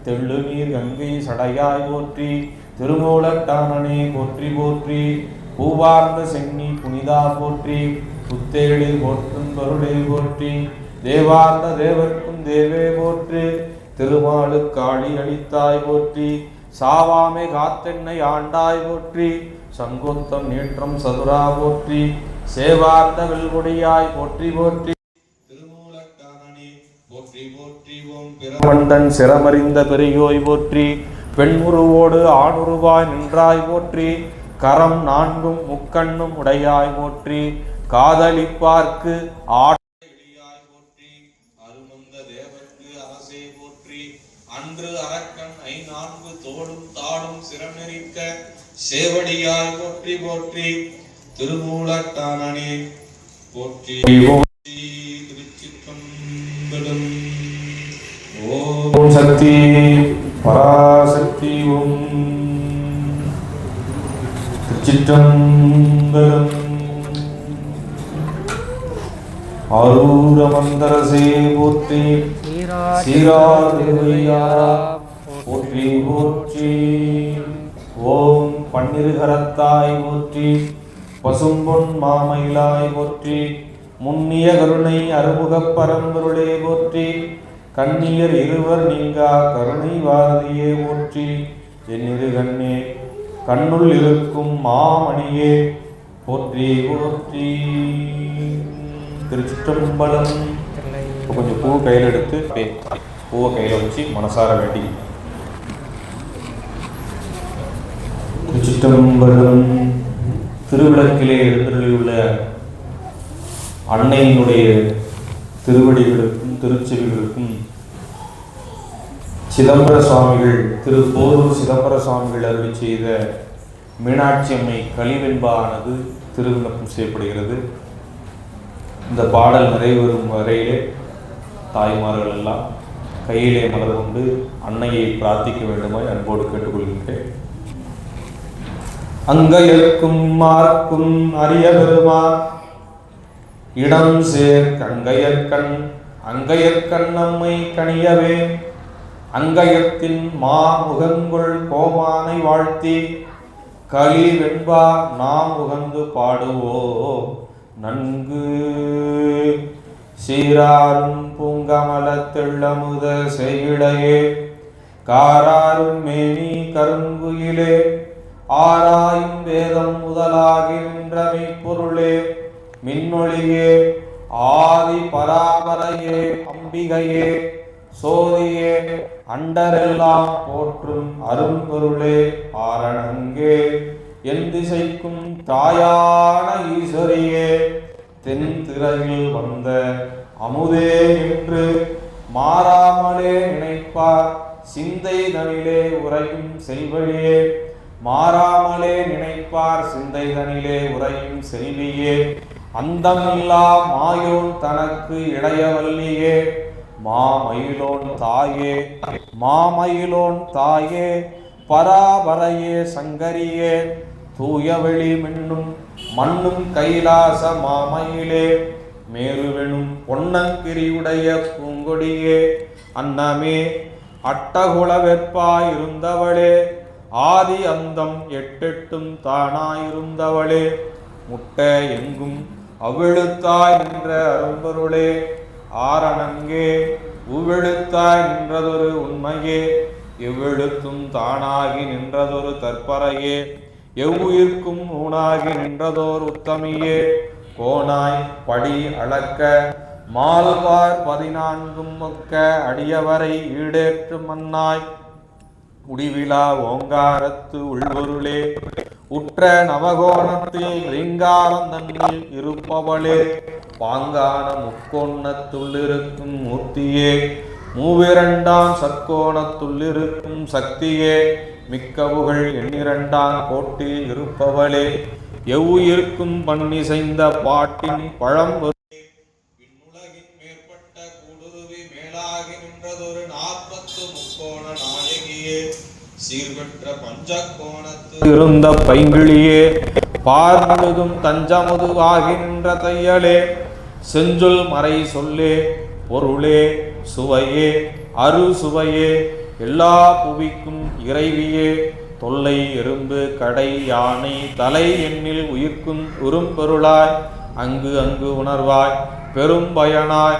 Speaker 2: தெள்ளு நீர் கங்கை சடையாய் போற்றி திருமூலட்டானனே போற்றி போற்றி பூவார்ந்த சென்னி புனிதா போற்றி புத்தேடு போற்றும் பொருளே போற்றி தேவார்ந்த தேவர்க்கும் தேவே போற்றி திருமாலு காளி அளித்தாய் போற்றி சாவாமை காத்தென்னை ஆண்டாய் போற்றி சங்கொத்தம் நேற்றம் சதுரா போற்றி சேவார்ந்த வெல்கொடியாய் போற்றி போற்றி
Speaker 4: போற்றி போற்றி ஓம்
Speaker 2: பிரமண்டன் சிரமறிந்த பெரியோய் போற்றி பெண்முருவோடு ஆணுருவாய் நின்றாய் போற்றி கரம் நான்கும் முக்கண்ணும் உடையாய் போற்றி காதலிப்பார்க்கு
Speaker 4: ஆடியாய் போற்றி அருமந்த தேவர்க்கு அரசே போற்றி அன்று அரக்கன் ஐநான்கு தோடும் தாடும் சிரமரிக்க சேவடியாய் போற்றி போற்றி திருமூலட்டானனே போற்றி
Speaker 2: ஓம் சக்தி பராசக்தி ஓம் திருச்சிற்றம்பலம் ஆரூர மந்தரசே போற்றி சீராதிருவையாரா போற்றி போற்றி ஓம் பன்னிருகரத்தாய் போற்றி பசும்பொன் மாமயிலாய் போற்றி முன்னிய கருணை அருமுகப் பரம்பொருளே போற்றி கண்ணியர் இருவர் நீங்கா கருணை வாரதியே போற்றி என்னிரு கண்ணே கண்ணுள் இருக்கும் மாமணியே போற்றி போற்றி. திருச்சிற்றம்பலம். கொஞ்சம் பூ கையில் எடுத்து பூவை கையில் வச்சு மனசார வேண்டி திருச்சிற்றம்பலம். திருவிளக்கிலே எழுந்தருளியுள்ள அன்னையினுடைய திருவடிகளுக்கும் திருச்செவிகளுக்கும் சிதம்பர சுவாமிகள் போரூர் சிதம்பர சுவாமிகள் அருளி செய்த மீனாட்சி அம்மை கலிவெண்பானது திருவிண்ணப்பம் செய்யப்படுகிறது. இந்த பாடல் நிறைவேறும் வரையிலே தாய்மார்கள் எல்லாம் கையிலே மலர் கொண்டு அன்னையை பிரார்த்திக்க வேண்டுமாய் அன்போடு கேட்டுக்கொள்கின்றேன். அங்கையர்க்கும் மார்க்கும் அரிய பெருமான் இடம் சேர் கங்கையற்கண் அங்கையற்கண் நம்மை கணியவே அங்கயத்தின் மாமுகங்குள் கோமானை வாழ்த்தி களி வெண்பா நாம் உகந்து பாடுவோம் நன்கு. சீராரும் பூங்கமல தெள்ளமுத செய்யிடையே காராரும் மேனி கருங்குயிலே ஆராயும் வேதம் முதலாகி நின்ற மெய்ப்பொருளே மின்னொளியே ஆதி பராபரையே அம்பிகையே சோதியே அண்டரெல்லாம் போற்றும் அரும்பொருளே ஆரணங்கே என் திசைக்கும் தாயான ஈஸ்வரியே தென் திரையில் வந்த அமுதே என்று மாறாமலே நினைப்பார் சிந்தை தனிலே உறையும் செல்வழியே. மாறாமலே நினைப்பார் சிந்தை தனிலே உறையும் செல்வியே. அந்தமில்லா மாயோன் தனக்கு இளையவல்லியே. மாமயிலோன் தாயே மாமயிலோன் தாயே பராபரையே சங்கரியே. தூயவெளி மின்னும் மண்ணும் கைலாச மாமயிலே. மேருவெனும் பொன்னங்கிரியுடைய பூங்கொடியே. அன்னமே அட்டகுல வெற்பாயிருந்தவளே. ஆதி அந்தம் எட்டெட்டும் தானாயிருந்தவளே. முட்ட எங்கும் அவ்விழுத்தாய் நின்ற அரும்பொருளே. ஆரணங்கே உவெழுத்தாய் நின்றதொரு உண்மையே. எவ்வெழுத்தும் தானாகி நின்றதொரு தற்பரையே. எவ்வுயிர்க்கும் ஊனாகி நின்றதோர் உத்தமியே. கோனாய் படி அளக்க மால்வார் 14 மொக்க அடியவரை ஈடேற்று மன்னாய். முடிவிலா ஓங்காரத்து உள்பொருளே. உற்ற நவகோணத்தில் ரீங்காரந்தன்னில் இருப்பவளே. பாங்கான முக்கோணத்துள்ளிருக்கும் மூர்த்தியே. மூவிரண்டாம் சற்கோணத்துள்ளிருக்கும் சக்தியே. மிக்கவுகள் எண்ணிரண்டாம் கோட்டில் இருப்பவளே. எவ்வுயிர்க்கும் பண்ணிசைந்த பாட்டின் பழம்பொருளே.
Speaker 4: விண்ணுலகின் மேற்பட்ட கூடுருவி மேலாகி நின்றதொரு 40 முக்கோண நாயகியே. சீர்பெற்ற பஞ்சக்கோணத்து
Speaker 2: இருந்த பைங்கிளியே. பார்முழுதும் தஞ்சமுதுவாகி நின்ற தையலே. செஞ்சொல் மறை சொல்லே பொருளே சுவையே அரு சுவையே. எல்லா புவிக்கும் இறைவியே. தொல்லை எறும்பு கடை யானை தலை எண்ணில் உயிர்க்கும் உறும்பொருளாய். அங்கு அங்கு உணர்வாய் பெரும் பயனாய்.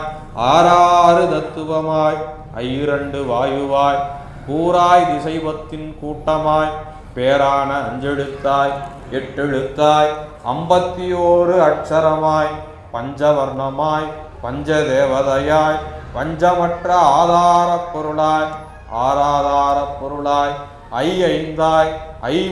Speaker 2: ஆறாறு தத்துவமாய் ஐரண்டு வாயுவாய். கூறாய் திசைவத்தின் கூட்டமாய். பேரான அஞ்செழுத்தாய் எட்டெழுத்தாய் 51 அட்சரமாய். பஞ்சவர்ணமாய் பஞ்சதேவதையாய். பஞ்சமற்ற ஆதாரப் பொருளாய் ஆராதாரப் பொருளாய். ஐந்தாய்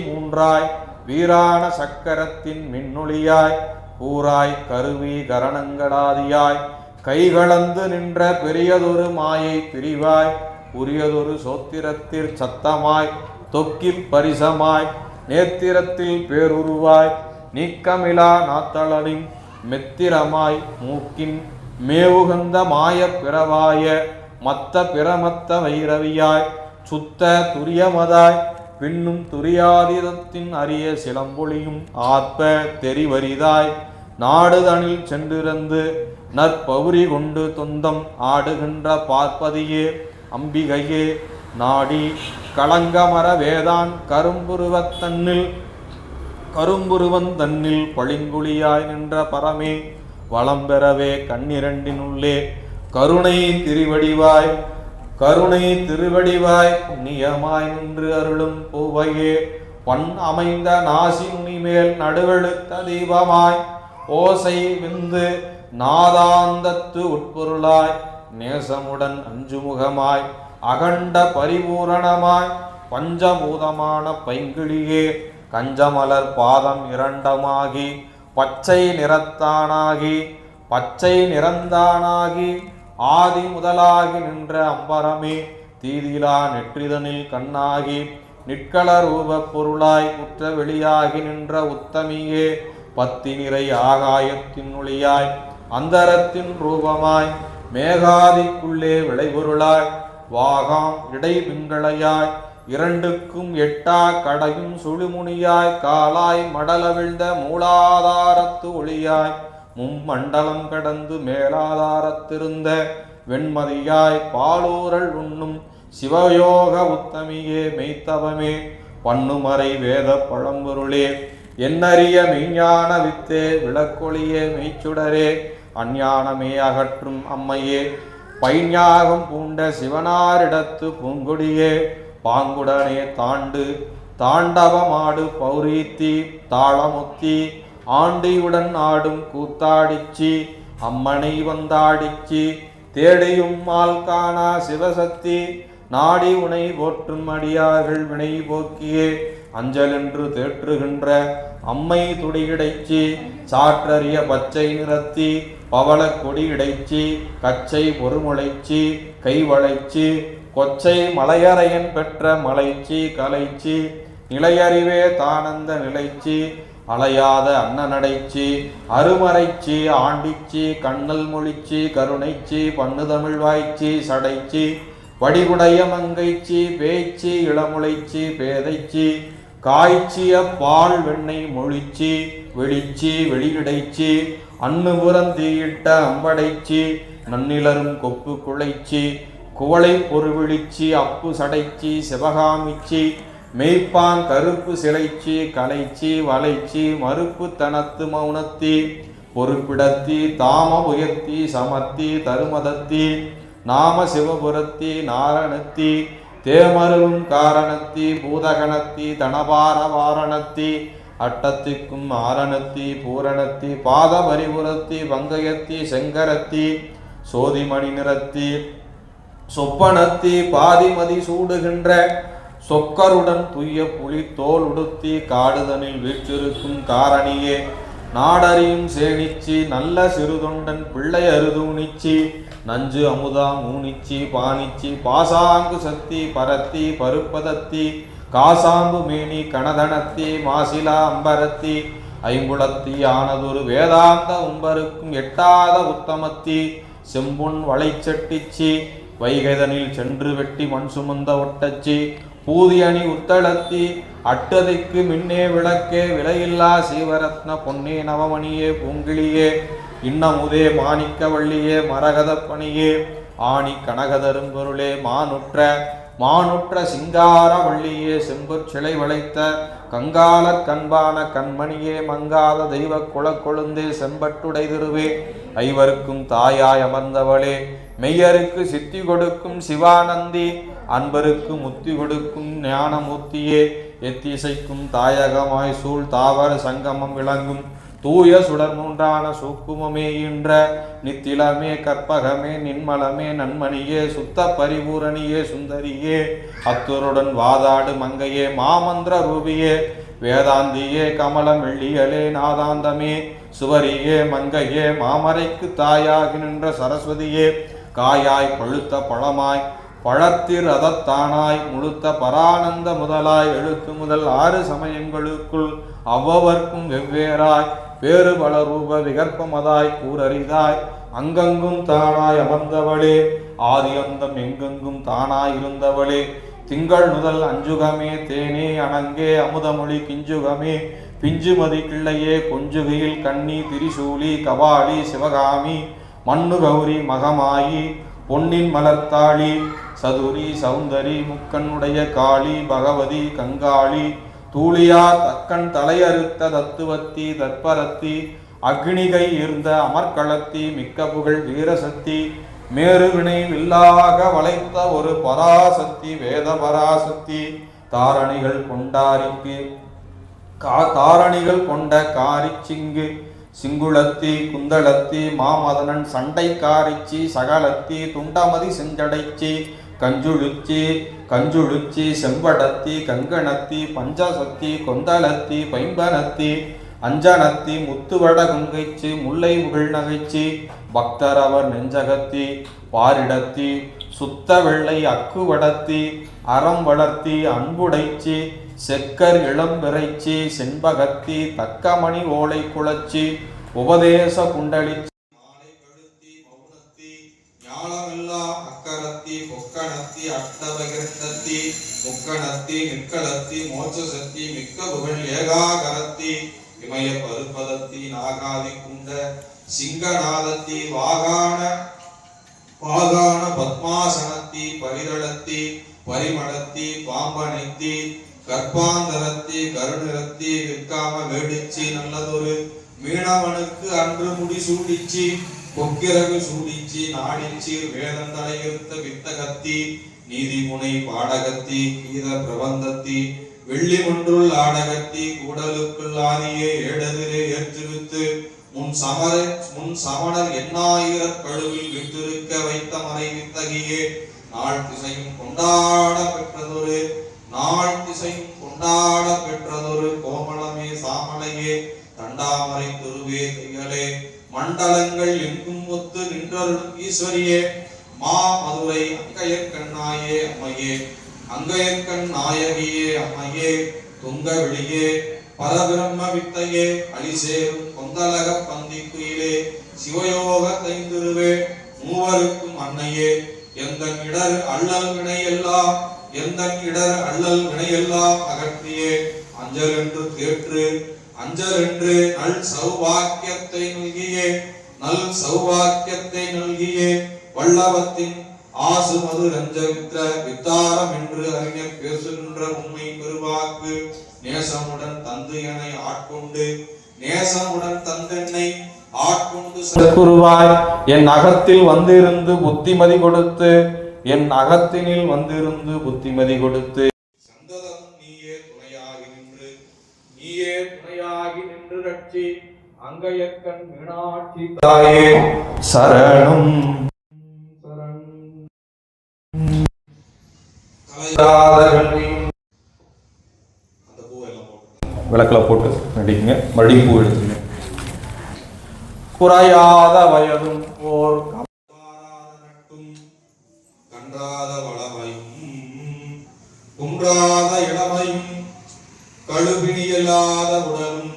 Speaker 2: மூன்றாய். வீரான சக்கரத்தின் மின்னொளியாய். கூறாய் கருவி கரணங்களாதியாய். கைகளந்து நின்ற பெரியதொரு மாயை பிரிவாய். உரியதொரு சோத்திரத்திற் சத்தமாய். தொக்கில் பரிசமாய் நேத்திரத்தில் பேருருவாய். நீக்கமிலா நாத்தளனின் மெத்திரமாய். மூக்கின் மேவுகந்த மாய பிறவாய. மத்த பிரமத்த வைரவியாய். சுத்த துரியமதாய். பின்னும் துரியாதீதத்தின் அரிய சிலம்பொழியும் ஆத்ப தெரிவரிதாய். நாடுதனில் சென்றிருந்து நற்பௌரி கொண்டு தொந்தம் ஆடுகின்ற பார்ப்பதியே அம்பிகையே. நாடி களங்கமர வேதான் கரும்புருவன் தன்னில் பளிங்குழியாய் நின்ற பரமே. வளம்பெறவே கண்ணிரண்டினுள்ளே கருணை திருவடிவாய் புண்ணியமாய் நின்று அருளும் பூவையே. பண் அமைந்த நாசி முனிமேல் நடுவெழுத்த தீபமாய். ஓசை விந்து நாதாந்தத்து உட்பொருளாய். நேசமுடன் அஞ்சுமுகமாய் அகண்ட பரிபூரணமாய். பஞ்சபூதமான பைங்கிளியே. கஞ்சமலர் பாதம் இரண்டமாகி. பச்சை நிறந்தானாகி ஆதி முதலாகி நின்ற அம்பரமே. தீதிலா நெற்றிதனில் கண்ணாகி நிற்கள ரூப பொருளாய். உற்ற வெளியாகி நின்ற உத்தமியே. பத்தி நிறை ஆகாயத்தின் ஒளியாய். அந்தரத்தின் ரூபமாய். மேகாதிக்குள்ளே விளைபொருளாய். வாகாம் இடை பிங்களையாய். இரண்டுக்கும் எட்டா கடையும் சுழுமுனியாய். காலாய் மடலவிழ்ந்த மூலாதாரத்து ஒளியாய். மும்மண்டலம் கடந்து மேலாதாரத்திருந்த வெண்மதியாய். பாலூரல் உண்ணும் சிவயோக உத்தமியே மெய்த்தவமே. பண்ணுமறை வேத பழம்பொருளே. என்னறிய மெய்ஞான வித்தே விளக்கொளியே மெய்ச்சுடரே. அஞ்ஞானமே அகற்றும் அம்மையே. பைஞாகம் பூண்ட சிவனாரிடத்து பூங்கொடியே. பாங்குடனே தாண்டவமாடு பௌரீத்தி தாளமுத்தி. ஆண்டியுடன் ஆடும் கூத்தாடிச்சி அம்மனை வந்தாடிச்சி. தேடியும் மால் காணா சிவசக்தி. நாடி உனை போற்றும் அடியார்கள் வினை போக்கியே. அஞ்சலென்று தேற்றுகின்ற அம்மை துடியிடைச்சி சாற்றறிய பச்சை நிறத்தி பவள கொடி இடைச்சி கச்சை பொறுமுளைச்சி கைவளைச்சி கொச்சை மலையறையன் பெற்ற மலைச்சி கலைச்சி நிலையறிவே தானந்த நிலைச்சி அலையாத அன்னநடைச்சி அருமறைச்சி ஆண்டிச்சி கண்ணல் மொழிச்சி கருணைச்சி பண்ணுதமிழ் வாய்ச்சி சடைச்சி வடிவுடைய மங்கைச்சி பேச்சி இளமுளைச்சி பேதைச்சி காய்ச்சிய பால் வெண்ணெய் மொழிச்சி வெளிச்சி வெளியிடைச்சி அன்னுபுறந்தீயிட்ட அம்படைச்சி நன்னிலரும் கொப்பு குழைச்சி குவளை பொருவிழிச்சி அப்பு சடைச்சி சிவகாமிச்சி மெய்ப்பான் கருப்பு சிலைச்சி கலைச்சி வளைச்சி மறுப்பு தனத்து மௌனத்தி பொறுப்பிடத்தி தாம உயர்த்தி சமர்த்தி தருமதத்தி நாம சிவபுரத்தி நாரணத்தி தேமருவும் காரணத்தி பூதகணத்தி தனபார வாரணத்தி அட்டத்திக்கும் ஆரணத்தி பூரணத்தி பாத பரிபுரத்தி வங்கயத்தி செங்கரத்தி சோதிமணி நிறத்தி சொப்பனத்தி பாதிமதி சூடுகின்ற சொக்கருடன் துய்ய புலி தோல் உடுத்தி காடுதனில் வீற்றிருக்கும் காரணியே நாடறியும் சேனிச்சி நல்ல சிறுதொண்டன் பிள்ளை அருதூணிச்சி நஞ்சு அமுதா மூனிச்சி பானிச்சி பாசாங்கு சக்தி பரத்தி பருப்பதத்தி காசாம்பு மேனி கணதனத்தி மாசிலா அம்பரத்தி ஐம்புலத்தி ஆனதொரு வேதாந்த உம்பருக்கும் எட்டாத உத்தமத்தி செம்பொன் வளைச்சட்டிச்சி வைகைதனில் சென்று வெட்டி மண் சுமந்த ஒட்டச்சி பூதியணி உத்தளத்தி அட்டதைக்கு மின்னே விளக்கே விலையில்லா சீவரத்ன பொன்னே நவமணியே பூங்கிளியே இன்னமுதே மாணிக்க வள்ளியே மரகத பணியே ஆணி கனகதரும் பொருளே மானுற்ற சிங்கார வள்ளியே செம்புச் சிலை வளைத்த கங்கால கண்பான கண்மணியே மங்காத தெய்வ குலக்கொழுந்தே செம்பட்டுடை திருவே ஐவருக்கும் தாயாய் அமர்ந்தவளே மெய்யருக்கு சித்தி கொடுக்கும் சிவானந்தி அன்பருக்கு முத்தி கொடுக்கும் ஞானமூர்த்தியே எத்திசைக்கும் தாயகமாய் சூழ் தாவர சங்கமம் விளங்கும் தூய சுடர் மூன்றான சூக்குமமே ஈன்ற நித்திலமே கற்பகமே நின்மலமே நன்மணியே சுத்த பரிபூரணியே சுந்தரியே அத்துருடன் வாதாடு மங்கையே மாமந்திர ரூபியே வேதாந்தியே கமலம் வெள்ளியலே நாதாந்தமே சுவரியே மங்கையே மாமரைக்கு தாயாகி நின்ற சரஸ்வதியே காயாய் பழுத்த பழமாய் பழத்திற் அதத்தானாய் முழுத்த பரானந்த முதலாய் எழுத்து முதல் 6 சமயங்களுக்குள் அவ்வவர்க்கும் வெவ்வேறாய் வேறு பல ரூப விகற்பமதாய் கூரறிதாய் அங்கங்கும் தானாய் அமர்ந்தவளே ஆதி அந்தம் எங்கெங்கும் தானாய் இருந்தவளே திங்கள் முதல் அஞ்சுகமே தேனே அணங்கே அமுதமொழி கிஞ்சுகமே பிஞ்சுமதி கிள்ளையே கொஞ்சுகையில் கண்ணி திரிசூலி கபாலி சிவகாமி மண்ணு கௌரி மகமாயி பொன்னின் மலர்த்தாளி சதுரி சௌந்தரி முக்கண்ணுடைய காளி பகவதி கங்காளி தூளியா தக்கன் தலையறுத்த தத்துவத்தி தற்பரத்தி அக்னிகை இருந்த அமர்க்களத்தி மிக்க புகழ் வீரசக்தி மேருவினை வில்லாக வளைத்த ஒரு பராசக்தி வேத பராசக்தி தாரணிகள் கொண்ட காரிச்சிங்கு சிங்குளத்தி குந்தளத்தி மாமதனன் சண்டை காரிச்சி சகலத்தி துண்டமதி செஞ்சடைச்சி கஞ்சுழுச்சி செம்படத்தி கங்கணத்தி பஞ்சசக்தி கொந்தளத்தி பைம்பனத்தி அஞ்சனத்தி முத்துவட குங்கைச்சி முல்லை முகிழ் நகைச்சி பக்தர் அவர் நெஞ்சகத்தி பாரிடத்தி சுத்த வெள்ளை அக்குவடத்தி அறம் வளர்த்தி அன்புடைச்சி செக்கர் இளம்பிறைச்சி செண்பகத்தி தக்கமணி ஓலை குளச்சி உபதேச குண்டலிச்சி
Speaker 4: மாலை கழுத்தி மௌனத்தி ஞாலமில்லா அக்கரத்தி பொக்கணத்தி அட்டபகிரத்தி முக்கணத்தி நிற்களத்தி மோட்சசக்தி மிக்க புகழ் ஏகாகரத்தி இமய பருப்பதத்தி நாகாதி குண்ட சிங்கநாதத்தி வாகான பத்மாசனத்தி பரிதளத்தி பரிமளத்தி பாம்பனைத்தி கற்பாந்தரத்தி கருநிறத்தி விற்காம வேடிச்சி நல்லதொரு மீனவனுக்கு அன்று முடி சூடிச்சி பொக்கிரகு சூடிச்சி நாடிச்சீர் வேதந்தலையிருத்த வித்தகத்தி நீதிமுனை பாடகத்தி கீத பிரபந்தத்தி வெள்ளி ஒன்றுள் ஆடகத்தி கூடலுக்குள் ஆதியே ஏடதிலே ஏற்றிருத்து முன் சமணர் எண்ணாயிரக் கழுவில் விட்டிருக்க வைத்த மறை வித்தகியே நாள் திசையும் கொண்டாட பெற்றதொரு நாள் திசையும் கொண்டாட பெற்றதொரு கோமளமே சாமலையே தண்டாமரை துருவே தைகளே மண்டலங்கள் எங்கும் ஒத்து நின்றருளும் ஈஸ்வரியே மா மதுரை அங்கையற்கண்ணாயே அம்மையே அங்கையற்கண் நாயகியே அம்மையே துங்க வெளியே பரபிரம்ம வித்தையே அலிசேரும் கொந்தலக பந்தி குயிலே சிவயோக தைந்திருவே மூவருக்கும் அன்னையே எந்த இடர் அள்ளல் வினையெல்லாம் எந்த இடர் அள்ளல் வினையெல்லாம் அகற்றியே அஞ்சல் என்று கேற்று அஞ்சல் என்று நல் சௌபாக்கியத்தை நல்கியே நல் சௌபாக்கியத்தை நல்கியே வல்லவத்தின் ஆசு மது ரஞ்சவித்ர வித்தாரம் என்று அறிஞர் பேசுகின்ற உண்மை பெருவாக்கு நேசமுடன் தந்து என்னை ஆட்கொண்டு நேசமுடன் தந்தென்னை ஆட்கொண்டு
Speaker 2: சத்குருவாய் என் அகத்தில் வந்திருந்து புத்திமதி கொடுத்து என் அகத்தினில் வந்திருந்து புத்திமதி கொடுத்து
Speaker 4: சந்ததம் நீயே துணையாகி நின்று ரட்சி அங்கையற்கண் மீனாட்சி
Speaker 2: தாயே சரணம்
Speaker 4: அந்த பூவெல்லாம் போட்டு
Speaker 2: விளக்கில் போட்டு நடிக்குங்க. மறுபடியும் பூ எடுத்துங்க. குறையாத வயதும் போர்
Speaker 4: நட்டும் கன்றாத வளமையும் குன்றாத இளமையும் கழுபிணியலாத உடலும்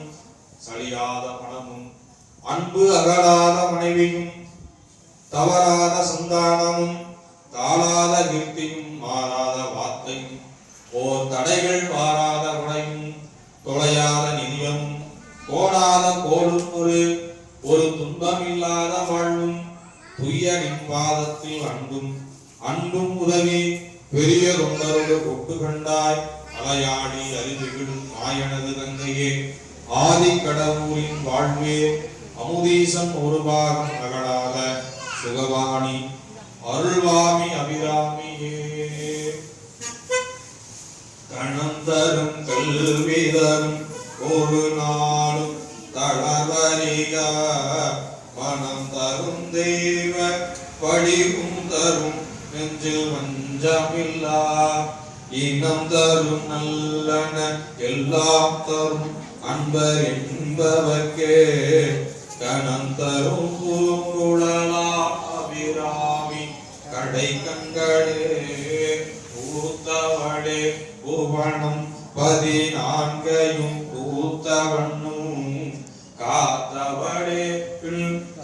Speaker 4: சலியாத மனமும் அன்பு அகலாத மனைவியும் தவறாத சந்தானமும் தாளாத கீர்த்தியும் மாறாத வார்த்தையும் ஓர் தடைகள் வாராத உடையும் தொலையாத நிதியமும் கோணாத கோடும் ஒரு துன்பம் இல்லாத வாழ்வும் துய்ய நின்பாதத்தில் அன்பும் உதவி பெரிய தொண்டரோடு கொட்டு கண்டாய் அலையாடி அறிவிடும் மாயனது தங்கையே ஆதி கடவுளின் வாழ்வே அமுதீசன் ஒரு பாகம் அகலாத சுகவாணி அருள்வாமி அபிராமியே கணம் தரும் கல்வி தரும் ஒரு நாளும் தளவரிக மனம் தரும் தெய்வ படிவும் தரும் நெஞ்சில் வஞ்சமில்லா இனம் தரும் நல்லன எல்லாம் தரும் அன்பர் என்பவர்க்கே கணம் தரும் பூங்குழலா அபிராமி கடை கண்களே பூத்தவளே புவனம் 14 பூத்தவண்ணும் காத்தவளே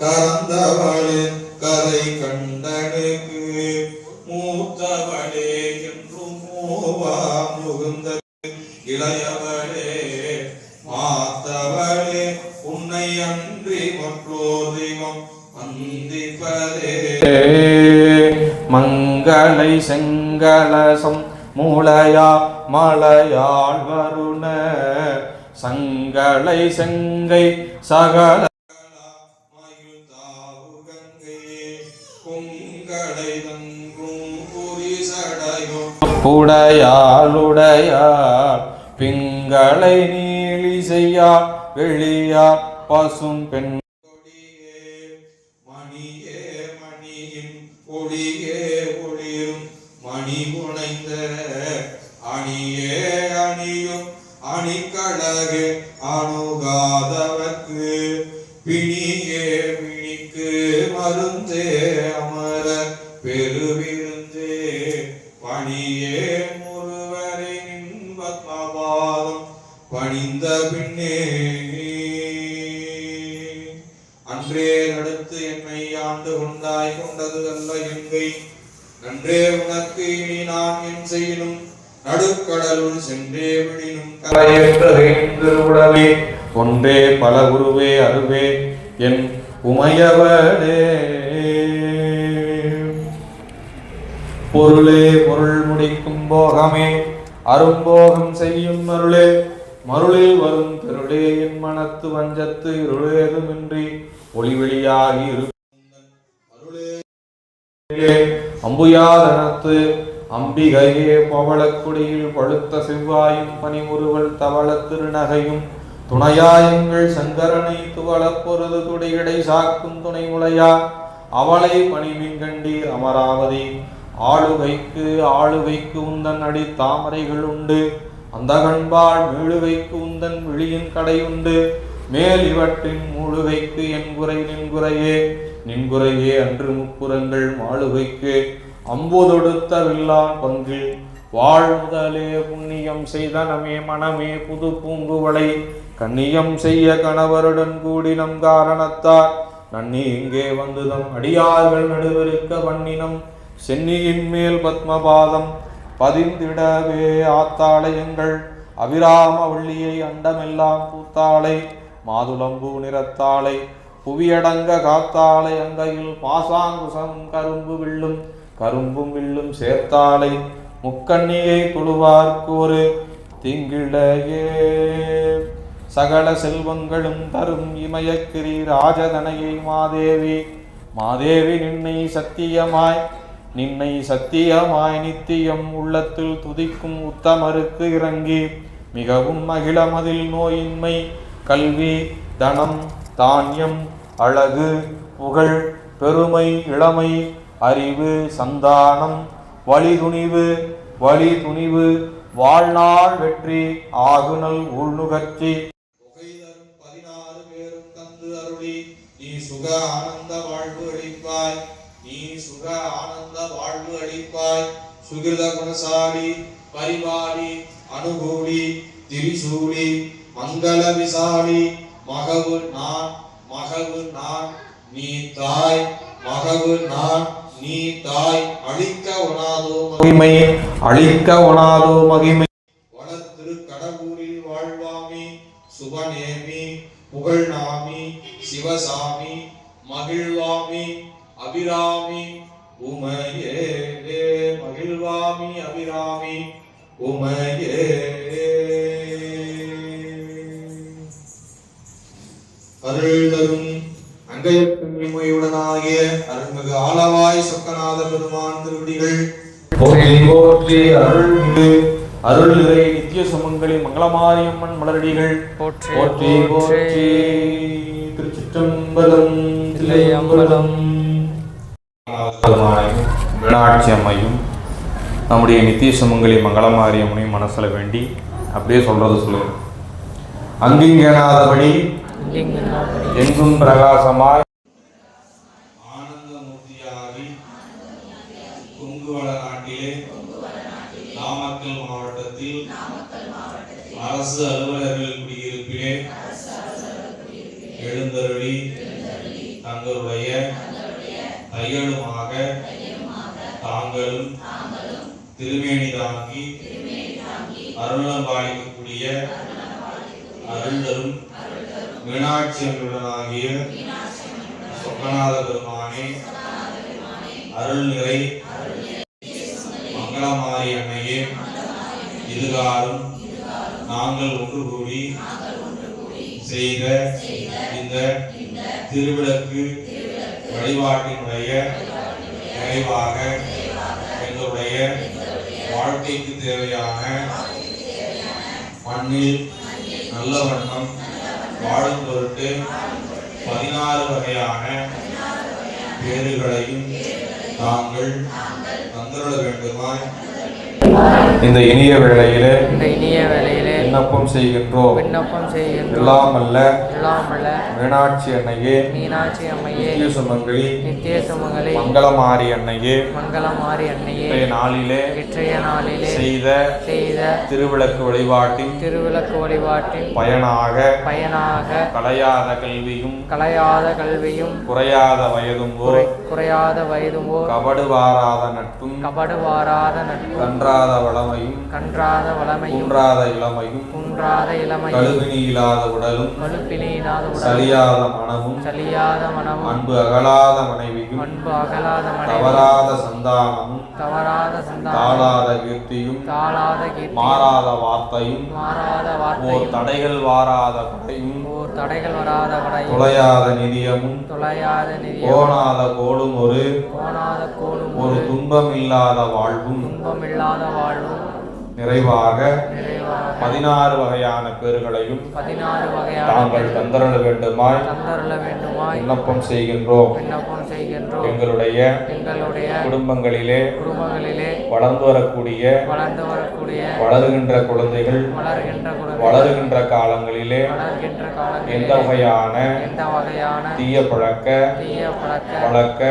Speaker 4: கறந்தவளே கரை கண்டனுக்கு மூத்தவளே என்றும் மூவா முகுந்த இளையவளே மாத்தவளே உன்னை அன்றி மற்றோர் தெய்வம் வந்திப்பதே
Speaker 2: மங்களை செங்கலசம் மூளையா மலையாள் வருண சங்களை செங்கை சகல உடையாளுடையார் பிங்களை நீலி செய்யா வெளியா பசும் பெண்
Speaker 4: மணியே மணியின் ஒளியே ஒளிரும் மணி புனைந்த அணியே அணியும் அணிக்கழகு அணுகாதவர்க்கு பிணியே பிணிக்கு மருந்தே அமர பெருவிருந்தே பணியே முருவரை நின்பத்மபாதம் பணிந்த பின்னே அன்றே அடுத்து என்னை ஆண்டு கொண்டாய் கொண்டது அல்ல என்கை நன்றே உனக்கு இனி நான் என் செய்யணும் நடுக்கடலுள் சென்றே விழினும்
Speaker 2: கரையேற்றே ஒன்றே பல குருவே அருவே என் உமையவளே பொருளே பொருள் முடிக்கும் போகமே அரும்போகம் செய்யும் அருளே மருளில் வரும் திருளே என் மனத்து வஞ்சத்து இருளேதுமின்றி ஒளிவெளியாகி அம்புயாதனத்து அம்பிகையே பவளக்குடியில் பழுத்த செவ்வாயும் பனிமுறுவல் தவள திருநகையும் துணையாயங்கள் சங்கரனை துவளப் பொருது துடையடை சாக்கும் துணை முளையா அவளை பணிமின் கண்டீர் அமராவதி ஆளுகைக்கு உந்தன் அடி தாமரைகள் உண்டு அந்த கண்பாள் மீளுகைக்கு உந்தன் விழியின் கடையுண்டு மேல் இவற்றின் மூழுகைக்கு என் குறை நின்குறையே அன்று முப்புறங்கள் மாளுகைக்கு அம்புதொடுத்த வில்லான் பங்கில் வாழ் முதலே புண்ணியம் செய்தனமே மனமே புது பூங்குவளை கண்ணியம் செய்ய கணவருடன் கூடி நம் காரணத்தார் நன்னி இங்கே வந்துதம் அடியார்கள் நடுவிருக்க வண்ணினம் சென்னியின் மேல் பத்மபாதம் பதிந்திடவே ஆத்தாளை எங்கள் அபிராம வள்ளியை அண்டமெல்லாம் பூத்தாளை மாதுளம்பூ நிறத்தாளை புவியடங்க காத்தாளை அங்கையில் பாசாங்குசம் கரும்பும் வில்லும் சேர்த்தாளை முக்கண்ணியை தொழுவார்க்கு ஒரு திங்கிழையே சகல செல்வங்களும் தரும் இமயக்கிரி ராஜதனையை மாதேவி நின்னை சத்தியமாய் நித்தியம் உள்ளத்தில் துதிக்கும் உத்தமருக்கு இறங்கி மிகவும் மகிழமதில் நோயின்மை கல்வி தனம் தானியம் அழகு புகழ் பெருமை இளமை அறிவு சந்தானம் வழி துணிவு வாழ்நாள் வெற்றி ஆகுனல் உள்நுகர்ச்சி
Speaker 4: 16 பேரும் தந்து அருளி நீ சுக ஆனந்த வாழ்வு அளிப்பாய் சுகிருத குணசாலி பரிபாலி அனுகூலி திரிசூலி மங்கள விசாலி மகவு நான் நீ தாய் அழிக்க ஒணாதோ மகிமை வளர்த்திரு கடவுரில் வாழ்வாமி சுபநேமி புகழ்நாமி சிவசாமி மகிழ்வாமி அபிராமி உமையே அருள் தரும் அங்கையுடனாகிய அருள்மிகு ஆலவாய் சொக்கநாத பெருமான் திருவடிகள்
Speaker 2: போற்றி அருள் நிறை நித்திய சுமங்கலி மங்களமாரியம்மன் மலரடிகள் போற்றி திருச்சிற்றம்பலம் தில்லையம்பலம் மீனாட்சி அம்மையும் நம்முடைய நித்திய சுமங்கலி மங்களமாரியம்மனையும் மனசுல வேண்டி அப்படியே சொல்லு அங்கிங்கனாதபடி எங்கும் பிரகாசமாய்
Speaker 4: ஆனந்தமூர்த்தியாகி கொங்குவள நாட்டிலே நாமக்கல் மாவட்டத்தில் அரசு அலுவலர்கள் குடியிருப்பிலே எழுந்தருளி தங்களுடைய தையலுமாக தாங்களும் திருமேனி தாங்கி அருளம் பாலிக்கக்கூடிய அருள்தரும் மீனாட்சி அம்மையுடனாகிய சொக்கநாத பெருமானே அருள் நிறை மங்களமாரி அன்னையே இதுகாரும் நாங்கள் ஒன்று கூடி செய்த இந்த திருவிளக்கு வழிபாட்டினுடைய நிறைவாக எங்களுடைய வாழ்க்கைக்கு தேவையான மண்ணில் நல்ல வண்ணம் வாழும் பொருட்டு 16 வகையான பேறுகளையும் தாங்கள் தந்துள்ள வேண்டுமாய்
Speaker 2: இந்த இனிய வேளையிலே விண்ணப்பம் செய்கின்றோம் எல்லாம் அல்ல மீனாட்சி அன்னையே நித்திய சுமங்கலி மங்களமாரி அன்னையே இன்றைய நாளிலே செய்த திருவிளக்கு வழிபாட்டின் பயனாக கலையாத கல்வியும் குறையாத வயதும் கபடு வாராத நட்பும் கன்றாத வளமையும் குன்றாத இளமையும் கழுவினி இல்லாத உடலும் சலியாத மனமும் அன்பு அகலாத மனைவியும் தவறாத சந்தானமும் தாளாத கீர்த்தியும் மாறாத வார்த்தையும் ஓர் தடைகள் வாராத படையும் துளையாத நிதியமும் கோணாத கோடும் ஒரு துன்பம் இல்லாத வாழ்வும் நிறைவாக 16 வகையான பேறுகளையும் தாங்கள் தந்தருள வேண்டுமாய் விண்ணப்பம் செய்கின்றோம். எங்களுடைய குடும்பங்களிலே வளர்ந்து வரக்கூடிய வளருகின்ற குழந்தைகள் வளருகின்ற காலங்களிலே எந்த வகையான தீய பழக்க வழக்க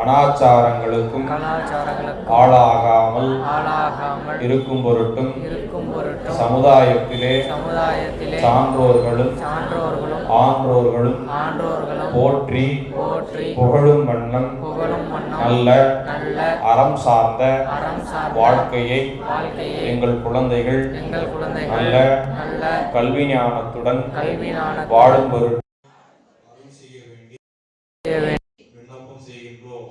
Speaker 2: அனாச்சாரங்களுக்கும் ஆளாகாமல் இருக்கும் பொருட்டும் சமுதாயத்திலே சான்றோர்களும் ஆன்றோர்களும் போற்றி புகழும் வண்ணம் நல்ல அறம் சார்ந்த வாழ்க்கையை எங்கள் குழந்தைகள் நல்ல கல்வி ஞானத்துடன் வாழும் பொருட்டு
Speaker 1: விண்ணப்பம் செய்கின்றோம்.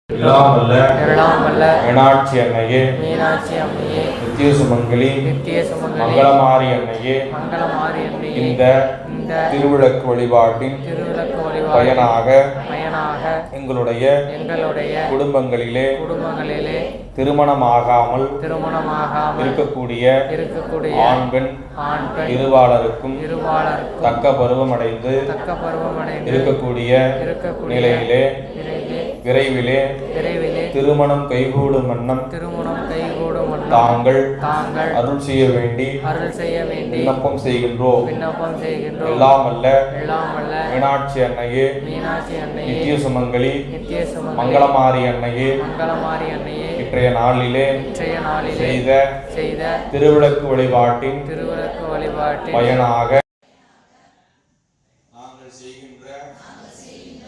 Speaker 2: இல்லாமல்ல மீனாட்சி அன்னையே நித்திய சுமங்கலி மங்களமாரி அன்னையே இந்த திருவிளக்கு வழிபாட்டின் பயனாக எங்களுடைய குடும்பங்களிலே திருமணமாகாமல் இருக்கக்கூடிய ஆண் பெண் இருபாலருக்கும் தக்க பருவமடைந்து இருக்கக்கூடிய நிலையிலே விரைவிலே திருமணம் கைகூடும் வண்ணம் தாங்கள் அருள் செய்ய வேண்டி விண்ணப்பம் செய்கின்றோம். எல்லாமல்ல மீனாட்சி அன்னையே நித்திய சுமங்கலி மங்களமாரி அன்னையே இன்றைய நாளிலே செய்த திருவிளக்கு வழிபாட்டின் பயனாக
Speaker 1: நாங்கள் செய்கின்ற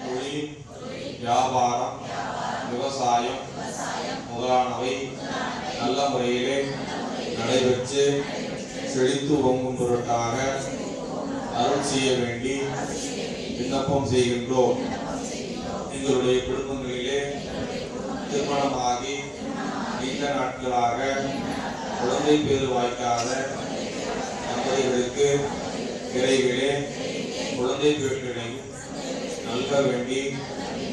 Speaker 1: தொழில், வியாபாரம், விவசாயம் முதலானவை நல்ல முறையிலே நடைபெற்று செழித்து ஓங்கும் பொருட்டாக அருள் செய்ய வேண்டி விண்ணப்பம் செய்கின்றோம். எங்களுடைய குடும்பங்களிலே திருமணமாகி நீண்ட நாட்களாக குழந்தை பேறு வாய்க்காத தம்பதிகளுக்கு விரைவிலே குழந்தை பேர்களையும் நல்க வேண்டி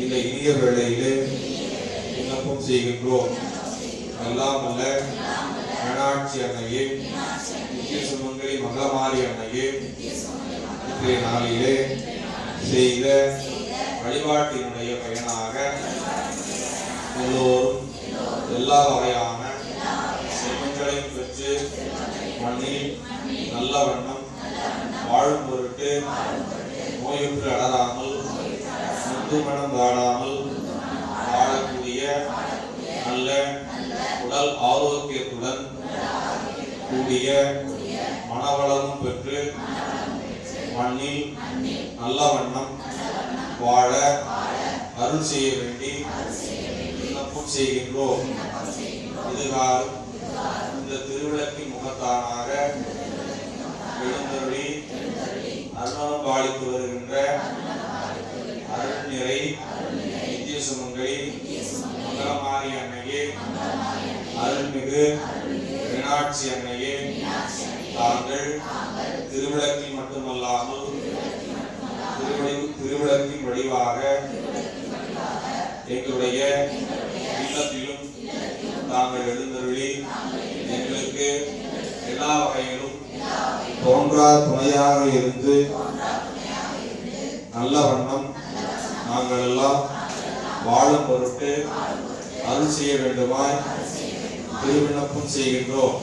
Speaker 1: இந்த இனிய வேளையிலே விண்ணப்பம் செய்கின்றோம். எல்லாமல்ல மீனாட்சி அன்னையே நித்திய சுமங்கலி மங்களமாரி அன்னையே இன்றைய நாளிலே செய்த வழிபாட்டினுடைய பயனாக எல்லோரும் எல்லா வகையான செல்வங்களையும் பெற்று மண்ணில் நல்ல வண்ணம் வாழும் பொருட்டு நோயுற்று அடராமல் முந்து மனம் வாடாமல் வாழக்கூடிய நல்ல உடல் ஆரோக்கியத்துடன் கூடிய மனவளமும் பெற்று மண்ணில் நல்ல வண்ணம் வாழ அருள் செய்ய வேண்டி விண்ணப்பம் செய்கின்றோம். இதுகாலம் இந்த திருவிளக்கின் முகத்தானாக எழுந்தருளி அருணம் பாலித்து வருகின்ற அருள் நிறை நித்திய சுமங்கலி மங்களமாரி அன்னையே அருள்மிகு மீனாட்சி அன்னையே தாங்கள் திருவிளக்கில் மட்டுமல்லாமல் திருவிளக்கின் வடிவாக எங்களுடைய இல்லத்திலும் தாங்கள் எழுந்தருளி எங்களுக்கு எல்லா வகையிலும் தோன்றா துணையாக இருந்து நல்ல வண்ணம் நாங்கள் எல்லாம் வாழும் பொருட்டு அருள் செய்ய வேண்டுமாய் திருவிண்ணப்பம் செய்கின்றோம்.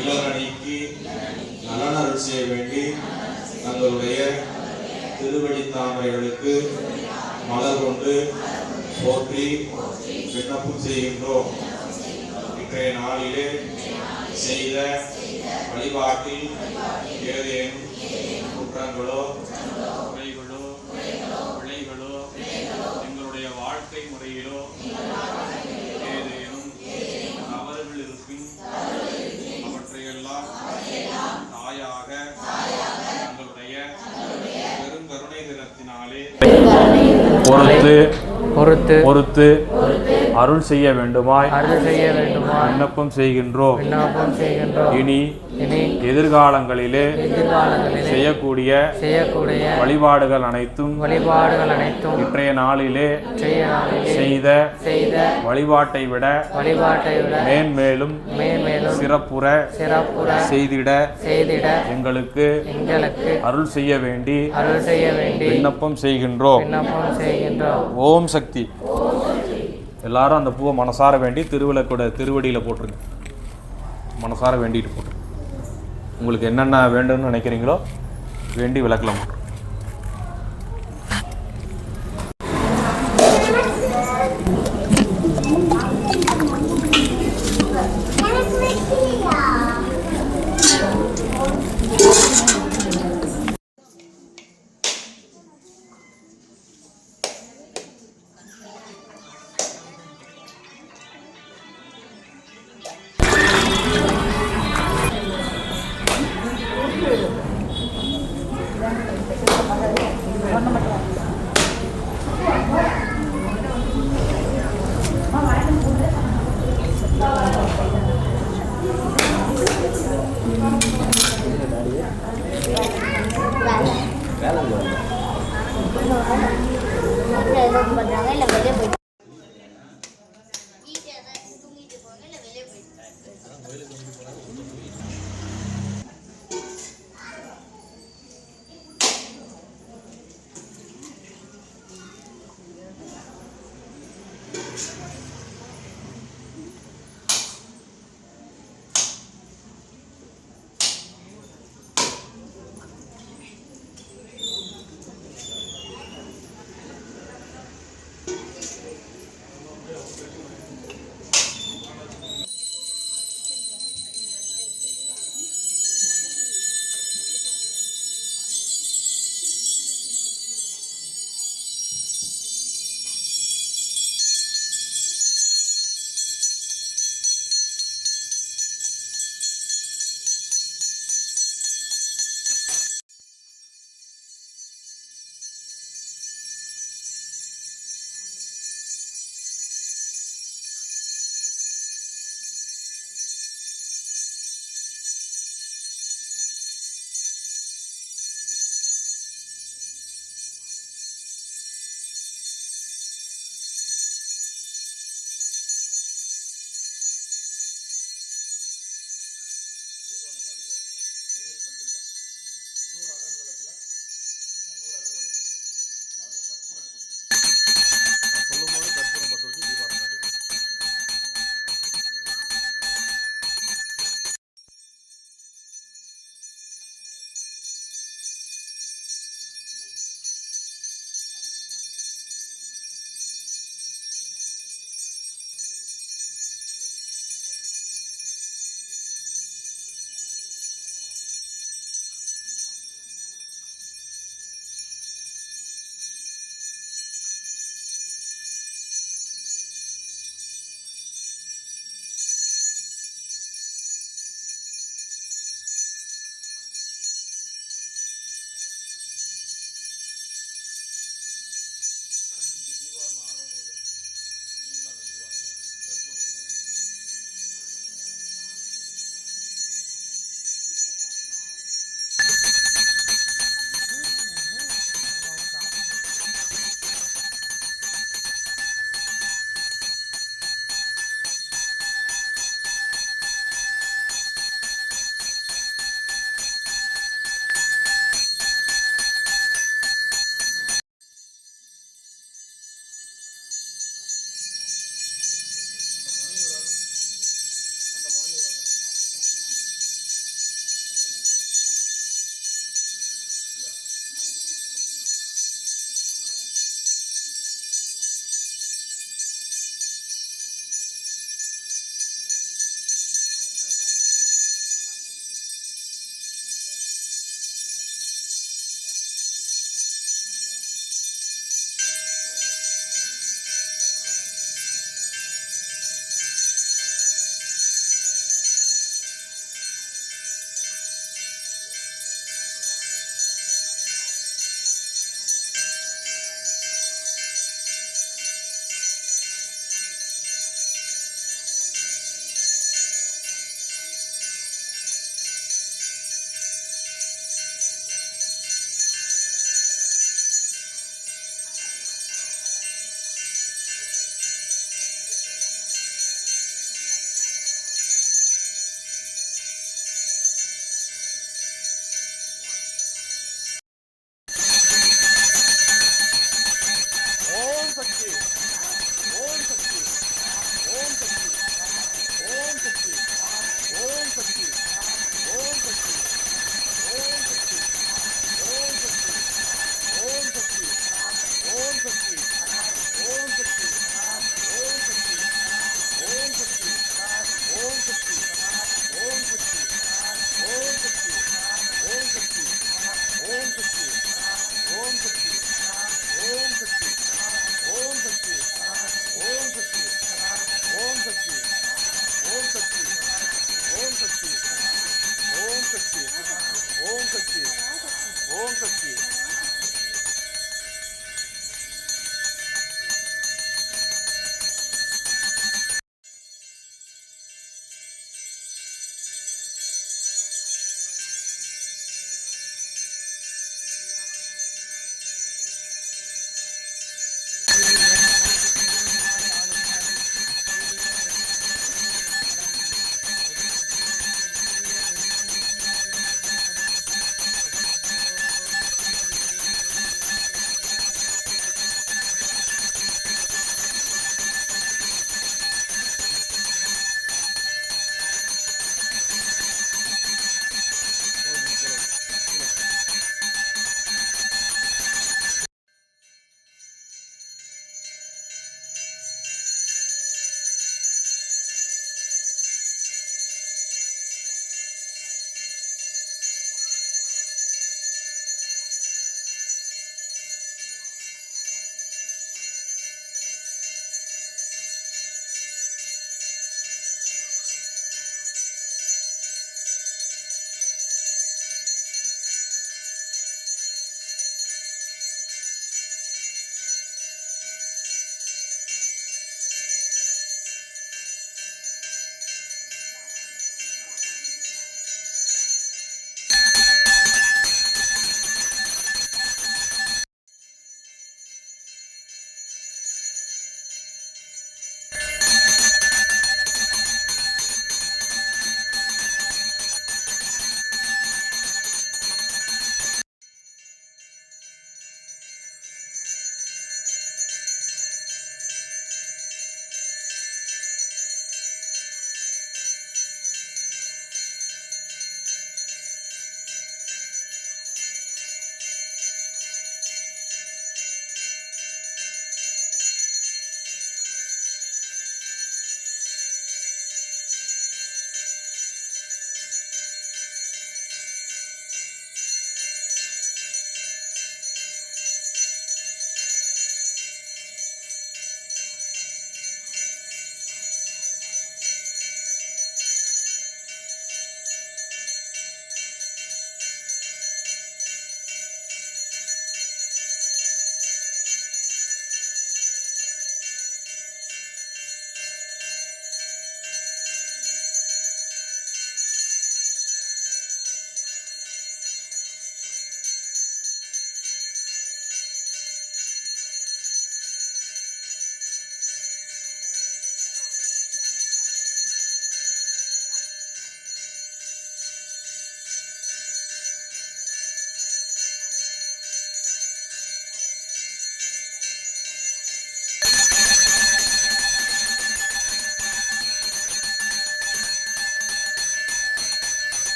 Speaker 1: இளநடிக்கு நலன் அருள் செய்ய வேண்டி தங்களுடைய திருவடி தாமரைகளுக்கு மலர் கொண்டு போற்றி விண்ணப்பம் செய்கின்றோம். இன்றைய நாளிலே செய்த வழிபாட்டில் ஏதேனும் குற்றங்களோ குறைகளோ பிழைகளோ எங்களுடைய வாழ்க்கை முறையிலோ ஏதேனும் தவறுகள் இருப்பின் அவற்றையெல்லாம் தாயாக தங்களுடைய பெருங்கருணை தினத்தினாலே பொறுத்து
Speaker 2: அருள் செய்ய வேண்டுமாய்
Speaker 5: விண்ணப்பம் செய்கின்றோம்.
Speaker 2: இனி எதிர்காலங்களிலே செய்யக்கூடிய வழிபாடுகள் அனைத்தும் இன்றைய நாளிலே செய்த வழிபாட்டை விட மேன்மேலும் சிறப்புற செய்திட எங்களுக்கு அருள் செய்ய வேண்டி விண்ணப்பம் செய்கின்றோம். ஓம் சக்தி. எல்லாரும் அந்த பூவை மனசார வேண்டி திருவிளக்கோட திருவடியில் போட்டுருங்க. மனசார வேண்டிட்டு போட்டுருங்க. உங்களுக்கு என்னென்ன வேண்டும்னு நினைக்கிறீங்களோ வேண்டி விளக்கலாம் போட்டுருங்க.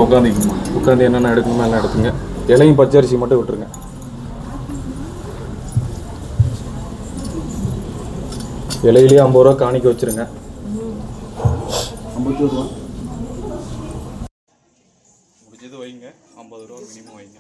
Speaker 2: உட்காந்துக்குமா, உட்காந்து என்னென்ன எடுக்கணுமோ எல்லாம் எடுத்துங்க. இலையும் பச்சரிசி மட்டும் விட்டுருங்க. இலையிலேயே 50 ரூபா காணிக்க வச்சுருங்க. 50 ரூபா முடிஞ்சது வைங்க. 50 ரூபா மினிமம் வைங்க.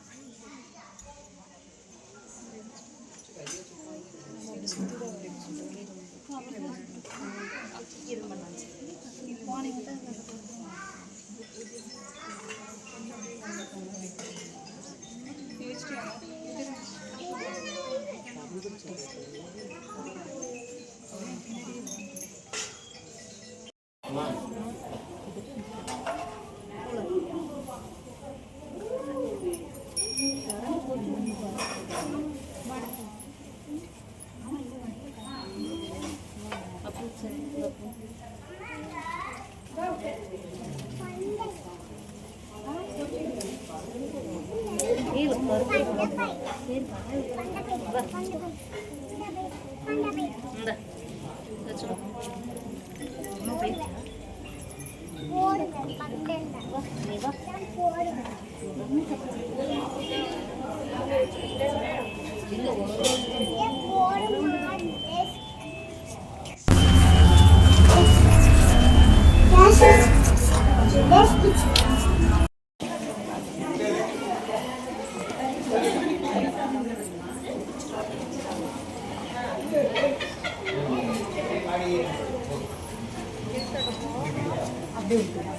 Speaker 6: அப்படியே